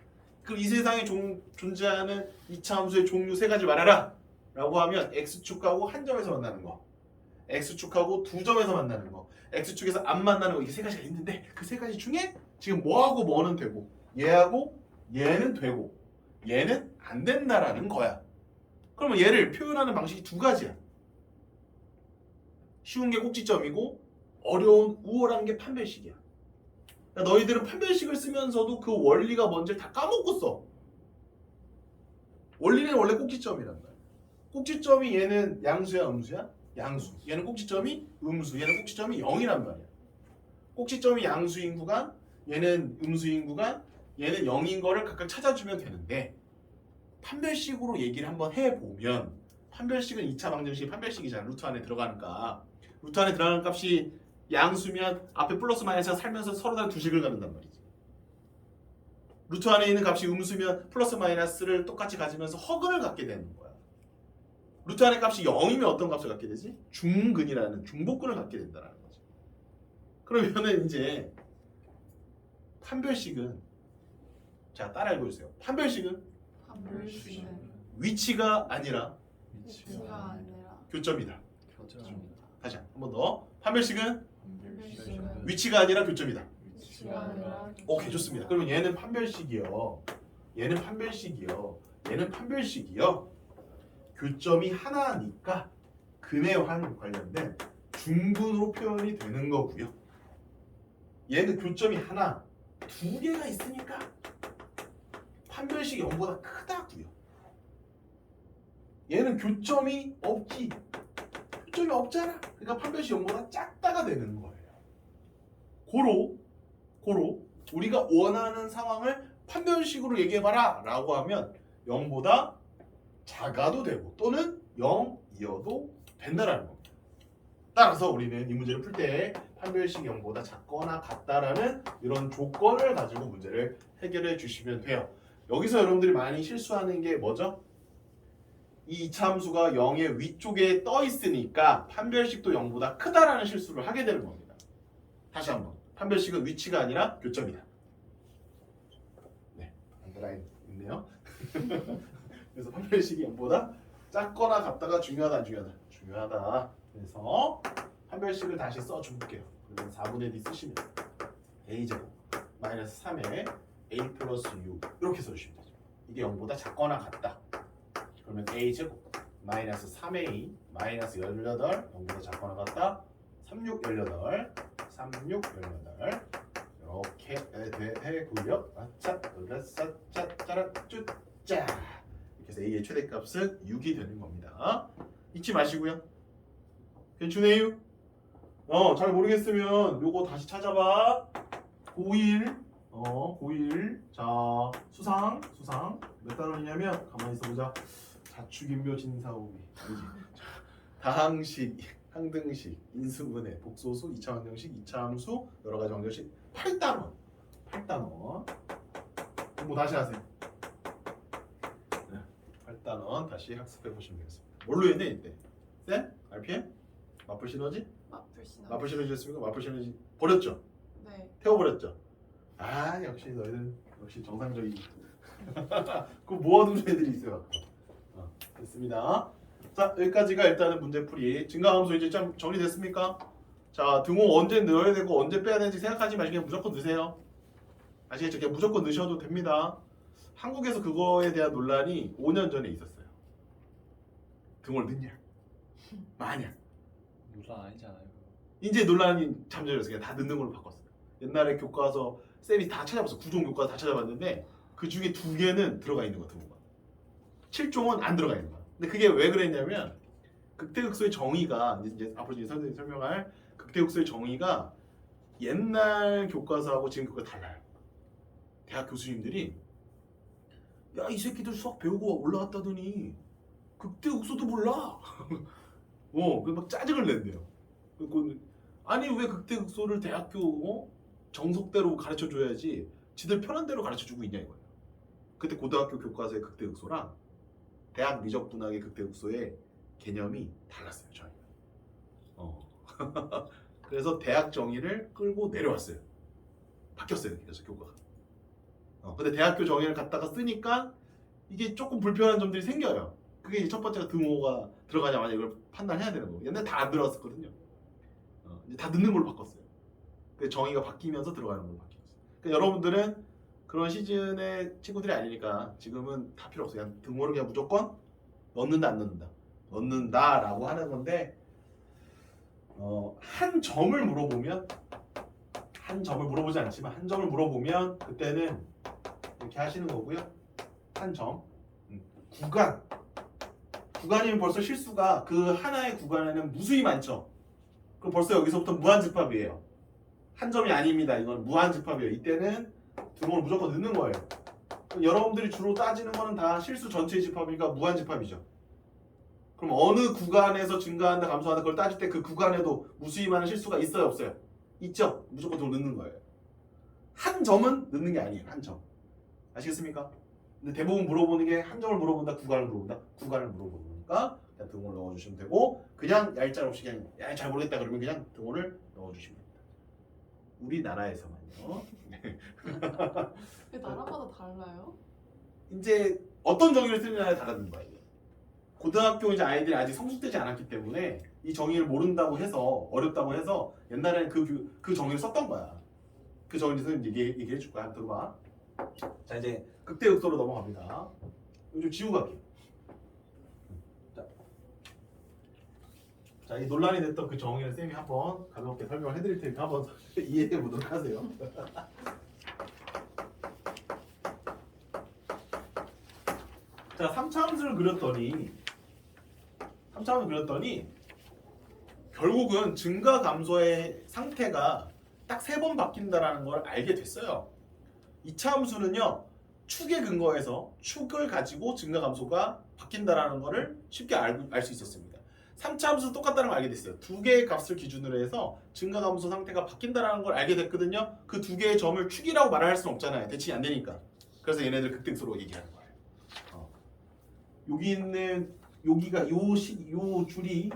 [SPEAKER 1] 그럼 이 세상에 존재하는 2차 함수의 종류 3가지 말해라 라고 하면 x축하고 한 점에서 만나는 거, X축하고 두 점에서 만나는 거. X축에서 안 만나는 거. 이게 세 가지가 있는데 그 세 가지 중에 지금 뭐하고 뭐는 되고 얘하고 얘는 되고 얘는 안 된다라는 거야. 그러면 얘를 표현하는 방식이 두 가지야. 쉬운 게 꼭지점이고 어려운 우월한 게 판별식이야. 그러니까 너희들은 판별식을 쓰면서도 그 원리가 뭔지 다 까먹고 써. 원리는 원래 꼭지점이란 말이야. 꼭지점이 얘는 양수야 음수야? 양수. 얘는 꼭지점이 음수. 얘는 꼭지점이 0이란 말이야. 꼭지점이 양수인 구간, 얘는 음수인 구간, 얘는 0인 거를 각각 찾아주면 되는데 판별식으로 얘기를 한번 해보면 판별식은 2차 방정식이 판별식이잖아. 루트 안에 들어가는 값. 루트 안에 들어가는 값이 양수면 앞에 플러스 마이너스가 살면서 서로 다른 두 식을 갖는단 말이지. 루트 안에 있는 값이 음수면 플러스 마이너스를 똑같이 가지면서 허근을 갖게 되는 거야. 루트 안의 값이 0이면 어떤 값을 갖게 되지? 중근이라는 중복근을 갖게 된다는 거지. 그러면은 이제 판별식은 자 따라 읽어주세요. 판별식은
[SPEAKER 4] 판별식은
[SPEAKER 1] 위치가 아니라
[SPEAKER 4] 위치가 아니라
[SPEAKER 1] 교점이다.
[SPEAKER 2] 교점이다.
[SPEAKER 1] 다시 한 번 더. 판별식은
[SPEAKER 2] 판별식은
[SPEAKER 1] 위치가 아니라 교점이다.
[SPEAKER 4] 위치가 아니라
[SPEAKER 1] 오케이 좋습니다. 그러면 얘는 판별식이요. 얘는 판별식이요. 얘는 판별식이요. 교점이 하나니까 근해와 관련된 중근으로 표현이 되는 거고요. 얘는 교점이 하나, 두 개가 있으니까 판별식이 0보다 크다고요. 얘는 교점이 없지. 교점이 없잖아. 그러니까 판별식 0보다 작다가 되는 거예요. 고로 우리가 원하는 상황을 판별식으로 얘기해봐라 라고 하면 0보다 작아도 되고 또는 0이어도 된다라는 겁니다. 따라서 우리는 이 문제를 풀 때 판별식 0보다 작거나 같다라는 이런 조건을 가지고 문제를 해결해 주시면 돼요. 여기서 여러분들이 많이 실수하는 게 뭐죠? 이 이차함수가 0의 위쪽에 떠 있으니까 판별식도 0보다 크다라는 실수를 하게 되는 겁니다. 다시 한번. 판별식은 위치가 아니라 교점이다. 네, 안드라인 있네요. 그래서 판별식이 0보다 작거나 같다가 중요하다 안 중요하다? 중요하다. 그래서 판별식을 다시 써줄게요. 그러면 4분의 D 쓰시면 A제곱 마이너스 3에 A 플러스 U 이렇게 써주시면 되죠. 이게 0보다 작거나 같다. 그러면 A제곱 마이너스 3A 마이너스 18 0보다 작거나 같다. 36 18 36 18 이렇게 되고요. 아차 으라싸 짜짜라 쭈짜 이렇게 해서 A의 최대값은 6이 되는 겁니다. 잊지 마시고요. 괜찮아요? 잘 모르겠으면 요거 다시 찾아봐. 고1 고1 자 수상 몇 단원이냐면 가만히 있어보자. 자축인묘 진사오비 아니지. 다항식 항등식 인수분해 복소수 2차 방정식 2차 함수 여러가지 방정식 8단원 공부 다시 하세요. 네, 8단원 다시 학습해 보시면 되겠습니다. 뭘로 했네 이때? 쌤? RPM? 마플 시너지? 마플 시너지 했습니까? 마플 시너지 버렸죠?
[SPEAKER 4] 네.
[SPEAKER 1] 태워버렸죠? 아 역시 너희는 역시 정상적인 그거 모아둔 애들이 있어요. 됐습니다. 자 여기까지가 일단은 문제풀이 증가함수 이제 좀 정리됐습니까? 자 등호 언제 넣어야 되고 언제 빼야 되는지 생각하지 마시고 그냥 무조건 넣으세요. 아시겠죠? 그냥 무조건 넣으셔도 됩니다. 한국에서 그거에 대한 논란이 5년 전에 있었어요. 등호를 넣냐 마냐
[SPEAKER 2] 논란 아니잖아요.
[SPEAKER 1] 이제 논란이 잠재워서 그냥 다 넣는 걸로 바꿨어요. 옛날에 교과서 쌤이 다 찾아봤어. 9종 교과서 다 찾아봤는데 그 중에 2개는 들어가 있는 거 등호가 7종은 안 들어가 있는 거야. 근데 그게 왜 그랬냐면 극대극소의 정의가 이제 앞으로 이제 선생님이 설명할 극대극소의 정의가 옛날 교과서하고 지금 교과가 달라요. 대학 교수님들이 야 이 새끼들 수학 배우고 올라갔다더니 극대극소도 몰라. 막 짜증을 낸대요. 그 아니 왜 극대극소를 대학교 정석대로 가르쳐 줘야지 지들 편한 대로 가르쳐 주고 있냐 이거예요. 그때 고등학교 교과서의 극대극소랑 대학 미적분학의 극대극소의 개념이 달랐어요. 저희가. 그래서 대학 정의를 끌고 내려왔어요. 바뀌었어요. 그래서 교과가. 근데 대학교 정의를 갖다가 쓰니까 이게 조금 불편한 점들이 생겨요. 그게 이제 첫 번째가 등호가 들어가자마자 이걸 판단해야 되는 거고 옛날에 다 안 들어갔었거든요. 이제 다 넣는 걸로 바꿨어요. 그 정의가 바뀌면서 들어가는 걸로 바뀌었어요. 그러니까 여러분들은 그런 시즌의 친구들이 아니니까 지금은 다 필요 없어요. 그냥 등호를 그냥 무조건 넣는다 안 넣는다 넣는다라고 하는 건데 한 점을 물어보면 한 점을 물어보지 않지만 한 점을 물어보면 그때는 이렇게 하시는 거고요. 한 점 구간이면 벌써 실수가 그 하나의 구간에는 무수히 많죠. 그럼 벌써 여기서부터 무한집합이에요. 한 점이 아닙니다. 이건 무한집합이에요. 이때는 등호를 무조건 넣는 거예요. 여러분들이 주로 따지는 거는 다 실수 전체의 집합이니까 무한집합이죠. 그럼 어느 구간에서 증가한다 감소한다 그걸 따질 때 그 구간에도 무수히 많은 실수가 있어요 없어요? 있죠. 무조건 등호 넣는 거예요. 한 점은 넣는 게 아니에요. 한 점. 아시겠습니까? 근데 대부분 물어보는 게 한 점을 물어본다 구간을 물어본다 구간을 물어보니까 그냥 등호를 넣어주시면 되고 그냥 얄짤없이 그냥 잘 모르겠다 그러면 그냥 등호를 넣어주시면 됩니다. 우리나라에서만요.
[SPEAKER 4] 왜 나라마다 달라요?
[SPEAKER 1] 이제 어떤 정의를 쓰느냐에 달라는 거예요. 고등학교 이제 아이들이 아직 성숙되지 않았기 때문에 이 정의를 모른다고 해서 어렵다고 해서 옛날에는 그 정의를 썼던 거야. 그 정의 선생님 얘기해 줄 거야. 들어봐. 자 이제 극대극소로 넘어갑니다. 이거 좀 지우고 갈게요. 자, 이 논란이 됐던 그 정의를 쌤이 한번 가볍게 설명을 해드릴 테니까 한번 이해해 보도록 하세요. 자, 3차함수를 그렸더니 결국은 증가 감소의 상태가 딱 3번 바뀐다라는 걸 알게 됐어요. 2차 함수는요. 축에 근거해서 축을 가지고 증가 감소가 바뀐다라는 거를 쉽게 알 수 있었습니다. 3차 함수도 똑같다는 걸 알게 됐어요. 두 개의 값을 기준으로 해서 증가 감소 상태가 바뀐다라는 걸 알게 됐거든요. 그 두 개의 점을 축이라고 말할 수는 없잖아요. 대칭이 안 되니까. 그래서 얘네들 극대극소로 얘기하는 거예요. 여기 있는 여기가 요 줄이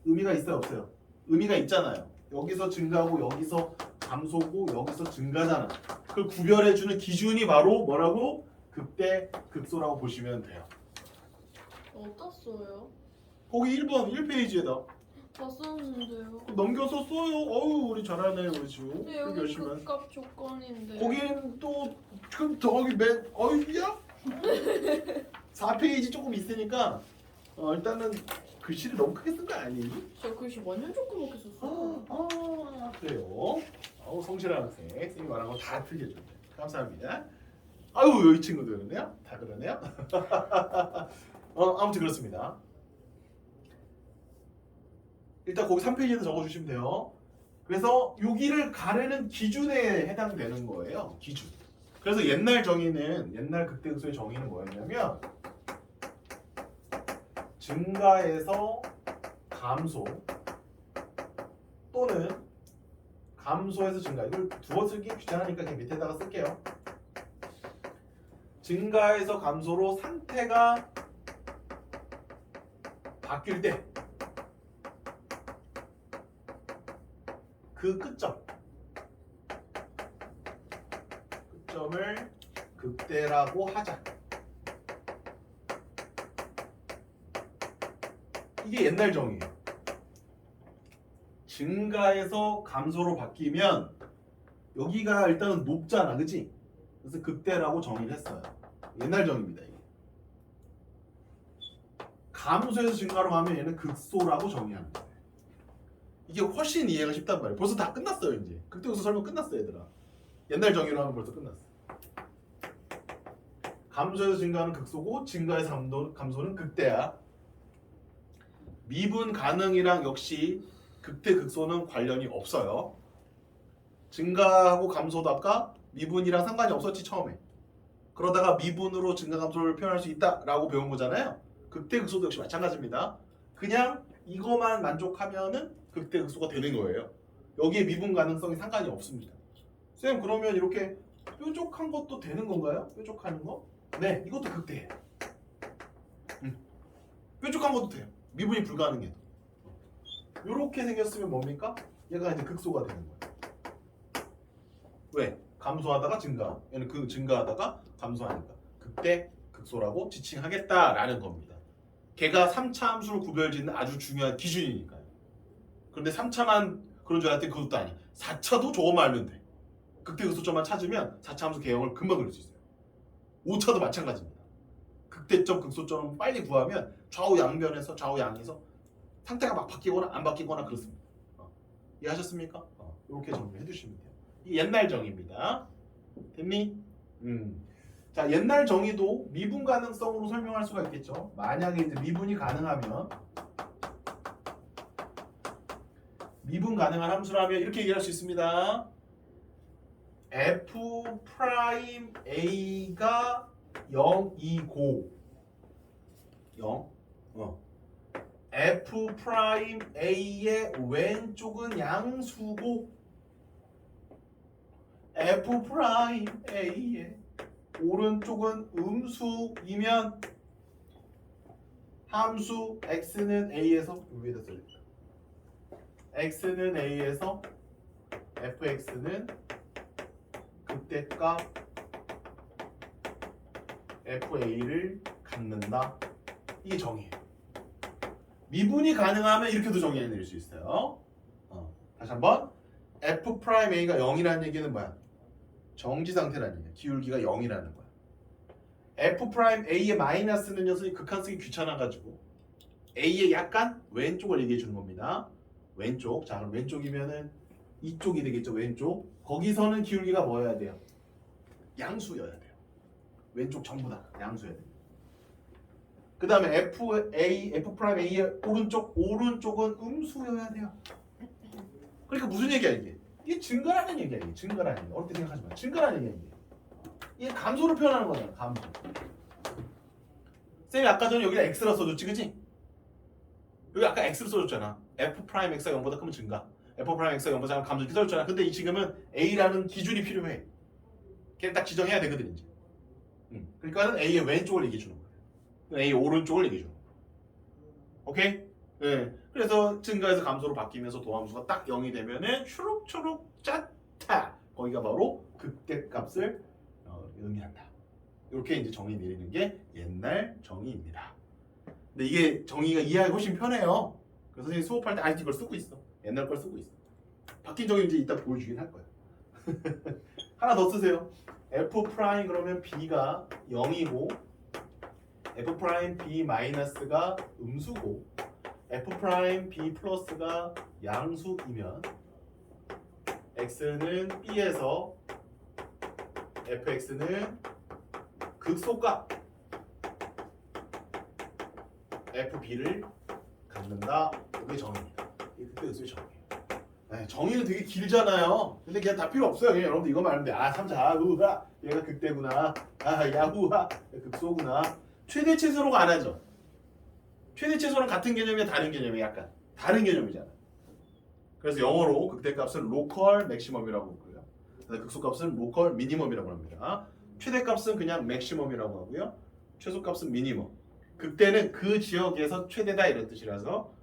[SPEAKER 1] 의미가 있어요, 없어요? 의미가 있잖아요. 여기서 증가하고 여기서 감소고 여기서 증가잖아. 그걸 구별해주는 기준이 바로 뭐라고? 극대 극소라고 보시면 돼요.
[SPEAKER 5] 어디다 써요?
[SPEAKER 1] 거기 1번 1페이지에다
[SPEAKER 5] 다 썼는데요.
[SPEAKER 1] 넘겨서 써요. 어우 우리 잘하네 우리 지우.
[SPEAKER 5] 근데
[SPEAKER 1] 그렇게
[SPEAKER 5] 여기
[SPEAKER 1] 열심히 하네.
[SPEAKER 5] 극값 조건인데.
[SPEAKER 1] 거기는 또 저기 맨 어이야? 4페이지 조금 있으니까 일단은 글씨를 너무 크게 쓴 거 아니니?
[SPEAKER 5] 저 글씨 완전 조그맣게 썼어요.
[SPEAKER 1] 그래요. 성실한 학생. 쌤이 말한 거 다 틀려줬네. 감사합니다. 아유 이 친구도 그러네요. 다 그러네요. 아무튼 그렇습니다. 일단 거기 3페이지에도 적어주시면 돼요. 그래서 여기를 가르는 기준에 해당되는 거예요. 기준. 그래서 옛날 극대극소의 정의는 뭐였냐면 증가에서 감소 또는 감소에서 증가. 이걸 두어 쓰기 귀찮으니까 그냥 밑에다가 쓸게요. 증가에서 감소로 상태가 바뀔 때 그 끝점을 극대라고 하자. 이게 옛날 정의예요. 증가에서 감소로 바뀌면 여기가 일단은 높잖아, 그치? 그래서 극대라고 정의를 했어요. 옛날 정의입니다. 이게. 감소에서 증가로 가면 얘는 극소라고 정의합니다. 이게 훨씬 이해가 쉽단 말이에요. 벌써 다 끝났어요 이제. 극대극소 설명 끝났어요 얘들아. 옛날 정의로 하면 벌써 끝났어. 감소에서 증가하는 극소고 증가에서 감소는 극대야. 미분 가능이랑 역시 극대 극소는 관련이 없어요. 증가하고 감소도 아까 미분이랑 상관이 없었지 처음에. 그러다가 미분으로 증가 감소를 표현할 수 있다라고 배운 거잖아요. 극대 극소도 역시 마찬가지입니다. 그냥 이거만 만족하면은 극대 극소가 되는 거예요. 여기에 미분 가능성이 상관이 없습니다. 쌤 그러면 이렇게 뾰족한 것도 되는 건가요? 뾰족하는 거? 네, 이것도 극대예요. 뾰족한 것도 돼요. 미분이 불가능해도. 이렇게 생겼으면 뭡니까? 얘가 이제 극소가 되는 거예요. 왜? 감소하다가 증가. 얘는 그 증가하다가 감소하니까 극대 극소라고 지칭하겠다라는 겁니다. 걔가 3차 함수를 구별짓는 아주 중요한 기준이니까요. 그런데 3차만 그런 줄 알았더니 그것도 아니야. 4차도 저것만 알면 돼. 극대극소점만 찾으면 4차 함수 개형을 금방 그릴 수 있어요. 5차도 마찬가지입니다. 극대점, 극소점을 빨리 구하면 좌우 양변에서 좌우 양에서 상태가 막 바뀌거나 안 바뀌거나 그렇습니다. 이해하셨습니까? 이렇게 정리해 주시면 돼요. 이 옛날 정의입니다. 됐니? 자, 옛날 정의도 미분 가능성으로 설명할 수가 있겠죠. 만약에 이제 미분이 가능하면 미분 가능한 함수라면 이렇게 얘기할 수 있습니다. f 프라임 a가 0이고 0 f 프라임 a의 왼쪽은 양수고 f 프라임 a의 오른쪽은 음수이면 함수 x는 a에서 위에다 써야겠다. x는 a에서 fx는 극대값 fa를 갖는다. 이게 정의예요. 미분이 가능하면 이렇게도 정의해낼 수 있어요. 다시 한번 f 프라임 a가 0이라는 얘기는 뭐야? 정지 상태라는 얘기야. 기울기가 0이라는 거야. f 프라임 a의 마이너스는 녀석이 극한 쓰기 귀찮아가지고 a의 약간 왼쪽을 얘기해 주는 겁니다. 왼쪽. 자, 그럼 왼쪽이면은 이쪽이 되겠죠. 왼쪽. 거기서는 기울기가 뭐여야 돼요? 양수여야 돼요. 왼쪽 전부 다 양수여야 돼요. 그 다음에 f 프라임 a의 오른쪽은 음수여야 돼요. 그러니까 무슨 얘기야 이게? 이게 증가라는 얘기야. 이게 증가라는 얘기. 어렵게 생각하지 마. 증가라는 얘기야 이게. 이게 감소를 표현하는 거잖아. 감소. 쌤이 아까 전에 여기다 x라 써줬지, 그치? 여기 아까 x를 써줬잖아. f 프라임 x가 0보다 크면 증가. f 프라임 x가 0보다 작으면 감소 이렇게 써줬잖아. 근데 이 지금은 a라는 기준이 필요해. 걔를 딱 지정해야 되거든 이제. 그러니까는 a의 왼쪽을 얘기해 주는 거야. a의 오른쪽을 얘기해 주는 거야. 오케이? 네. 그래서 증가에서 감소로 바뀌면서 도함수가 딱 0이 되면은 초록초록 짜타. 거기가 바로 극대값을 의미한다. 이렇게 이제 정의 내리는 게 옛날 정의입니다. 근데 이게 정의가 이해하기 훨씬 편해요. 그래서 선생님이 수업할 때 아직도 이걸 쓰고 있어. 옛날 걸 쓰고 있어. 바뀐 정의 이제 이따 보여주긴 할 거야. 하나 더 쓰세요. f 프라임 그러면 b가 0이고 f 프라임 b 마이너스가 음수고 f 프라임 b 플러스가 양수이면 x는 b에서 fx는 극소값 fb를 갖는다. 이게 정의입니다. 이게 그때 의수의 정의예요. 네, 정의는 되게 길잖아요. 근데 그냥 다 필요 없어요. 그냥 여러분들 이거만 알면 돼. 아, 3차 우하 얘가 극대구나. 아, 야후하 극소구나. 최대 최소로가 안 하죠. 최대 최소랑 같은 개념이야, 다른 개념이야? 약간 다른 개념이잖아. 그래서 영어로 극대값은 로컬 맥시멈이라고 부르고요. 극소값은 로컬 미니멈이라고 합니다. 최대값은 그냥 맥시멈이라고 하고요. 최소값은 미니멈. 극대는 그 지역에서 최대다 이런 뜻이라서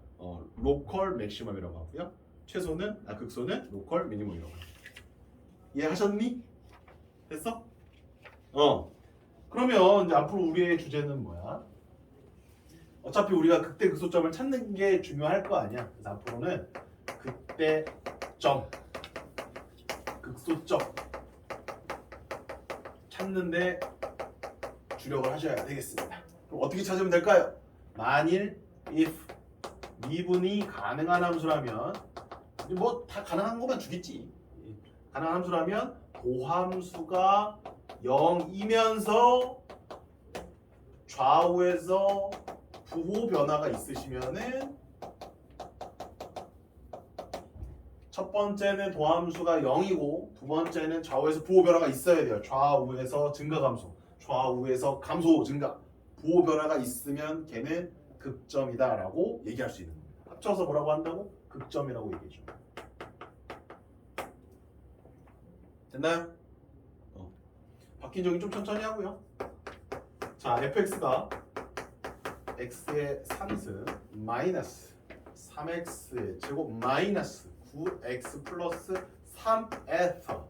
[SPEAKER 1] 로컬 맥시멈이라고 하고요. 극소는 로컬 미니멈이라고 합니다. 이해하셨니? 됐어? 그러면 이제 앞으로 우리의 주제는 뭐야? 어차피 우리가 극대 극소점을 찾는 게 중요할 거 아니야. 그래서 앞으로는 극대점, 극소점 찾는데 주력을 하셔야 되겠습니다. 그럼 어떻게 찾으면 될까요? 만일 if 미분이 가능한 함수라면 뭐 다 가능한 것만 주겠지. 가능한 함수라면 도함수가 0이면서 좌우에서 부호 변화가 있으시면은 첫 번째는 도함수가 0이고 두 번째는 좌우에서 부호 변화가 있어야 돼요. 좌우에서 증가 감소, 좌우에서 감소 증가, 부호 변화가 있으면 걔는 극점이다라고 얘기할 수 있는 겁니다. 합쳐서 뭐라고 한다고? 극점이라고 얘기해줘. 됐나요? 바뀐 적이 좀 천천히 하고요. 자, fx가 x의 3승 마이너스 3x의 제곱 마이너스 9x 플러스 3에서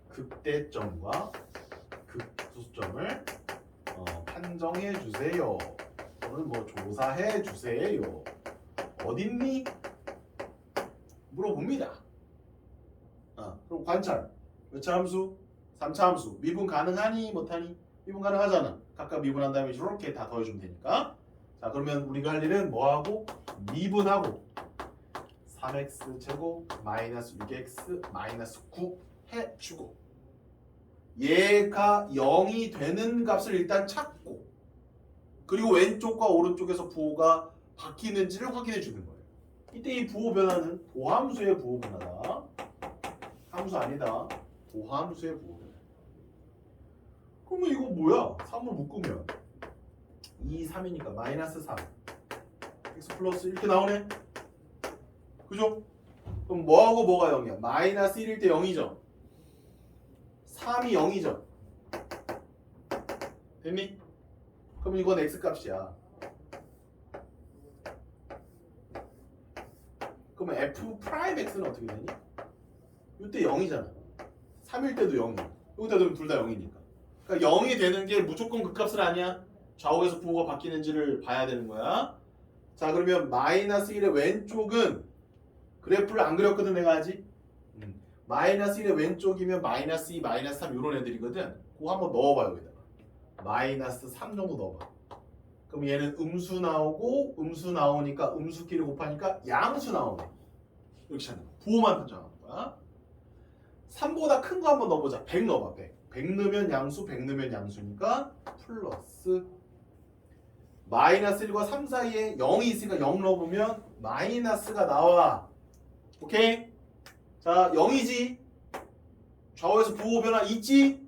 [SPEAKER 1] 극대점과 극소점을 판정해 주세요. 또는 뭐 조사해 주세요. 어딨니? 물어봅니다. 그리고 관찰. 몇 차 함수? 3차 함수. 미분 가능하니 못하니? 미분 가능하잖아. 각각 미분한 다음에 이렇게 다 더해주면 되니까. 자, 그러면 우리가 할 일은 뭐하고? 미분하고 3x 제곱 마이너스 6x 마이너스 9 해주고 얘가 0이 되는 값을 일단 찾고 그리고 왼쪽과 오른쪽에서 부호가 바뀌는지를 확인해 주는 거예요. 이때 이 부호 변화는 도함수의 부호 변화다. 함수 아니다. 도함수의 부호 변화. 그러면 이거 뭐야? 3을 묶으면 2, 3이니까 마이너스 3 x 플러스 이렇게 나오네. 그죠? 그럼 뭐하고 뭐가 0이야? 마이너스 1일 때 0이죠. 3이 0이죠. 됐니? 그럼 이건 x값이야. 그러면 f 프라임 x는 어떻게 되니? 이때 0이잖아. 3일 때도 0이야. 여기다 넣으면 둘 다 0이니까. 그러니까 0이 되는 게 무조건 그 값은 아니야. 좌우에서 부호가 바뀌는지를 봐야 되는 거야. 자, 그러면 마이너스 1의 왼쪽은 그래프를 안 그렸거든 내가 아직. 마이너스 1의 왼쪽이면 마이너스 2, 마이너스 3 이런 애들이거든. 그거 한번 넣어봐요 여기다가. 마이너스 3 정도 넣어봐. 그럼 얘는 음수 나오고 음수 나오니까 음수끼리 곱하니까 양수 나오네. 이렇게 찾는 거야. 부호만 판정하는 거야. 3보다 큰 거 한번 넣어보자. 100 넣어봐. 100 넣으면 양수, 100 넣으면 양수니까 플러스 마이너스 1과 3 사이에 0이 있으니까 0 넣어보면 마이너스가 나와. 오케이? 자, 0이지? 좌우에서 부호 변화 있지?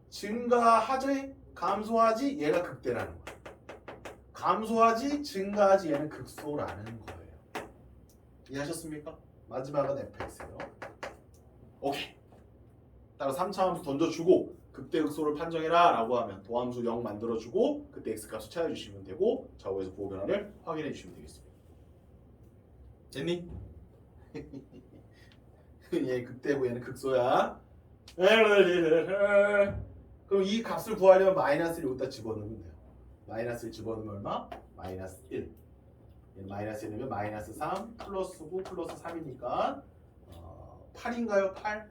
[SPEAKER 1] 증가하지? 감소하지? 얘가 극대라는 거야. 감소하지? 증가하지? 얘는 극소라는 거예요. 이해하셨습니까? 마지막은 fx예요. 오케이. 따라 3차 함수 던져주고 극대 극소를 판정해라 라고 하면 도함수 0 만들어주고 그때 x값을 찾아주시면 되고 좌우에서 부호 변화를 확인해 주시면 되겠습니다. 됐니? 얘 극대고 얘는 극소야. 그럼 이 값을 구하려면 마이너스를 여기다 집어넣으면 돼요. 마이너스를 집어넣으면 얼마? 마이너스 1. 마이너스 1이면 마이너스 3 플러스 9 플러스 3이니까 8인가요? 8?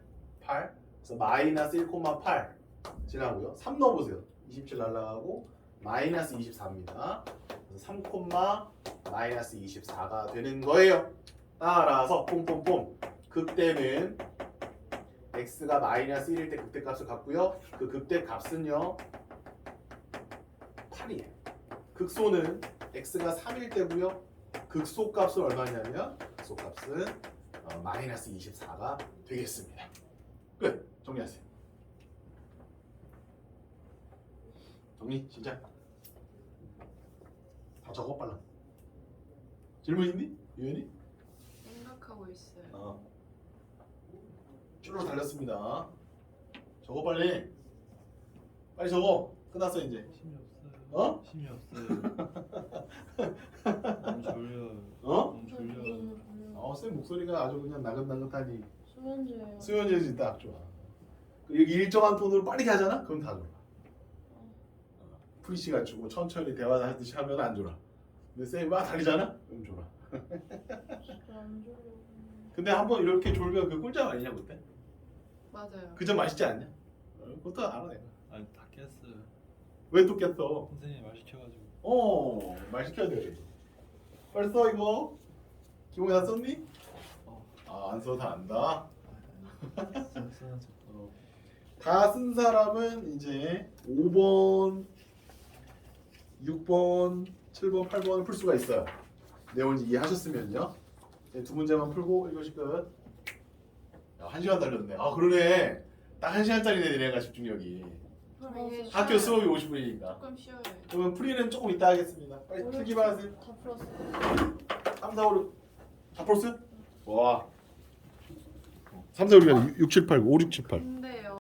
[SPEAKER 1] 그래서 마이너스 1,8 지나고요. 3 넣어보세요. 27 날라가고 마이너스 24입니다. 그래서 3, 마이너스 24가 되는 거예요. 따라서 폼 극대는 x가 마이너스 1일 때 극대값을 갖고요. 그 극대값은요 8이에요. 극소는 x가 3일 때고요. 극소값은 얼마냐면 극소값은 마이너스 24가 되겠습니다. 끝. 정리하세요. 정리 시작. 다 적어 빨라. 질문 있니? 유연이?
[SPEAKER 3] 생각하고 있어요.
[SPEAKER 1] 줄로 달렸습니다. 적어 빨리. 빨리 적어. 끝났어 이제.
[SPEAKER 2] 힘이 없어요.
[SPEAKER 1] 어?
[SPEAKER 2] 힘이 없어요. 너무 졸려요.
[SPEAKER 1] 어?
[SPEAKER 2] 너무 졸려요.
[SPEAKER 1] 쌤 목소리가 아주 그냥 나긋나긋하니
[SPEAKER 5] 수면제예요.
[SPEAKER 1] 수면제지 딱 좋아. 그리고 일정한 톤으로 빠르게 하잖아? 그럼 다 좋아. 프리시가 주고 천천히 대화하듯이 하면 안 좋아. 근데 쌤이 막 달리잖아? 그럼 좋아.
[SPEAKER 5] 안 졸려.
[SPEAKER 1] 근데 한번 이렇게 졸면 그 꿀잠 아니냐 그때?
[SPEAKER 3] 맞아요.
[SPEAKER 1] 그 점 맛있지 않냐? 그것도 알아 내가.
[SPEAKER 2] 아니 다 깼어요.
[SPEAKER 1] 왜 또 깼어?
[SPEAKER 2] 선생님이 말 시켜가지고.
[SPEAKER 1] 말 시켜야 돼. 빨리 써 이거. 기본이 다 썼니? 안 써도 다 안다. 다 쓴 사람은 이제 5번, 6번, 7번, 8번을 풀 수가 있어요. 내용을 이해하셨으면요. 두 문제만 풀고 이것이 끝. 야, 1시간 달렸네. 그러네. 딱 1시간짜리네 니네가 집중력이.
[SPEAKER 3] 되게
[SPEAKER 1] 학교
[SPEAKER 3] 쉬워요.
[SPEAKER 1] 수업이 50분이니까.
[SPEAKER 3] 조금 쉬워요.
[SPEAKER 1] 그러면 풀이는 조금 이따 하겠습니다. 빨리 풀기만 하세요.
[SPEAKER 5] 다 풀었어.
[SPEAKER 1] 3, 4, 5, 6. 다 풀었어요? 와. 3, 4, 5, 6, 7, 8, 5, 6, 7, 8.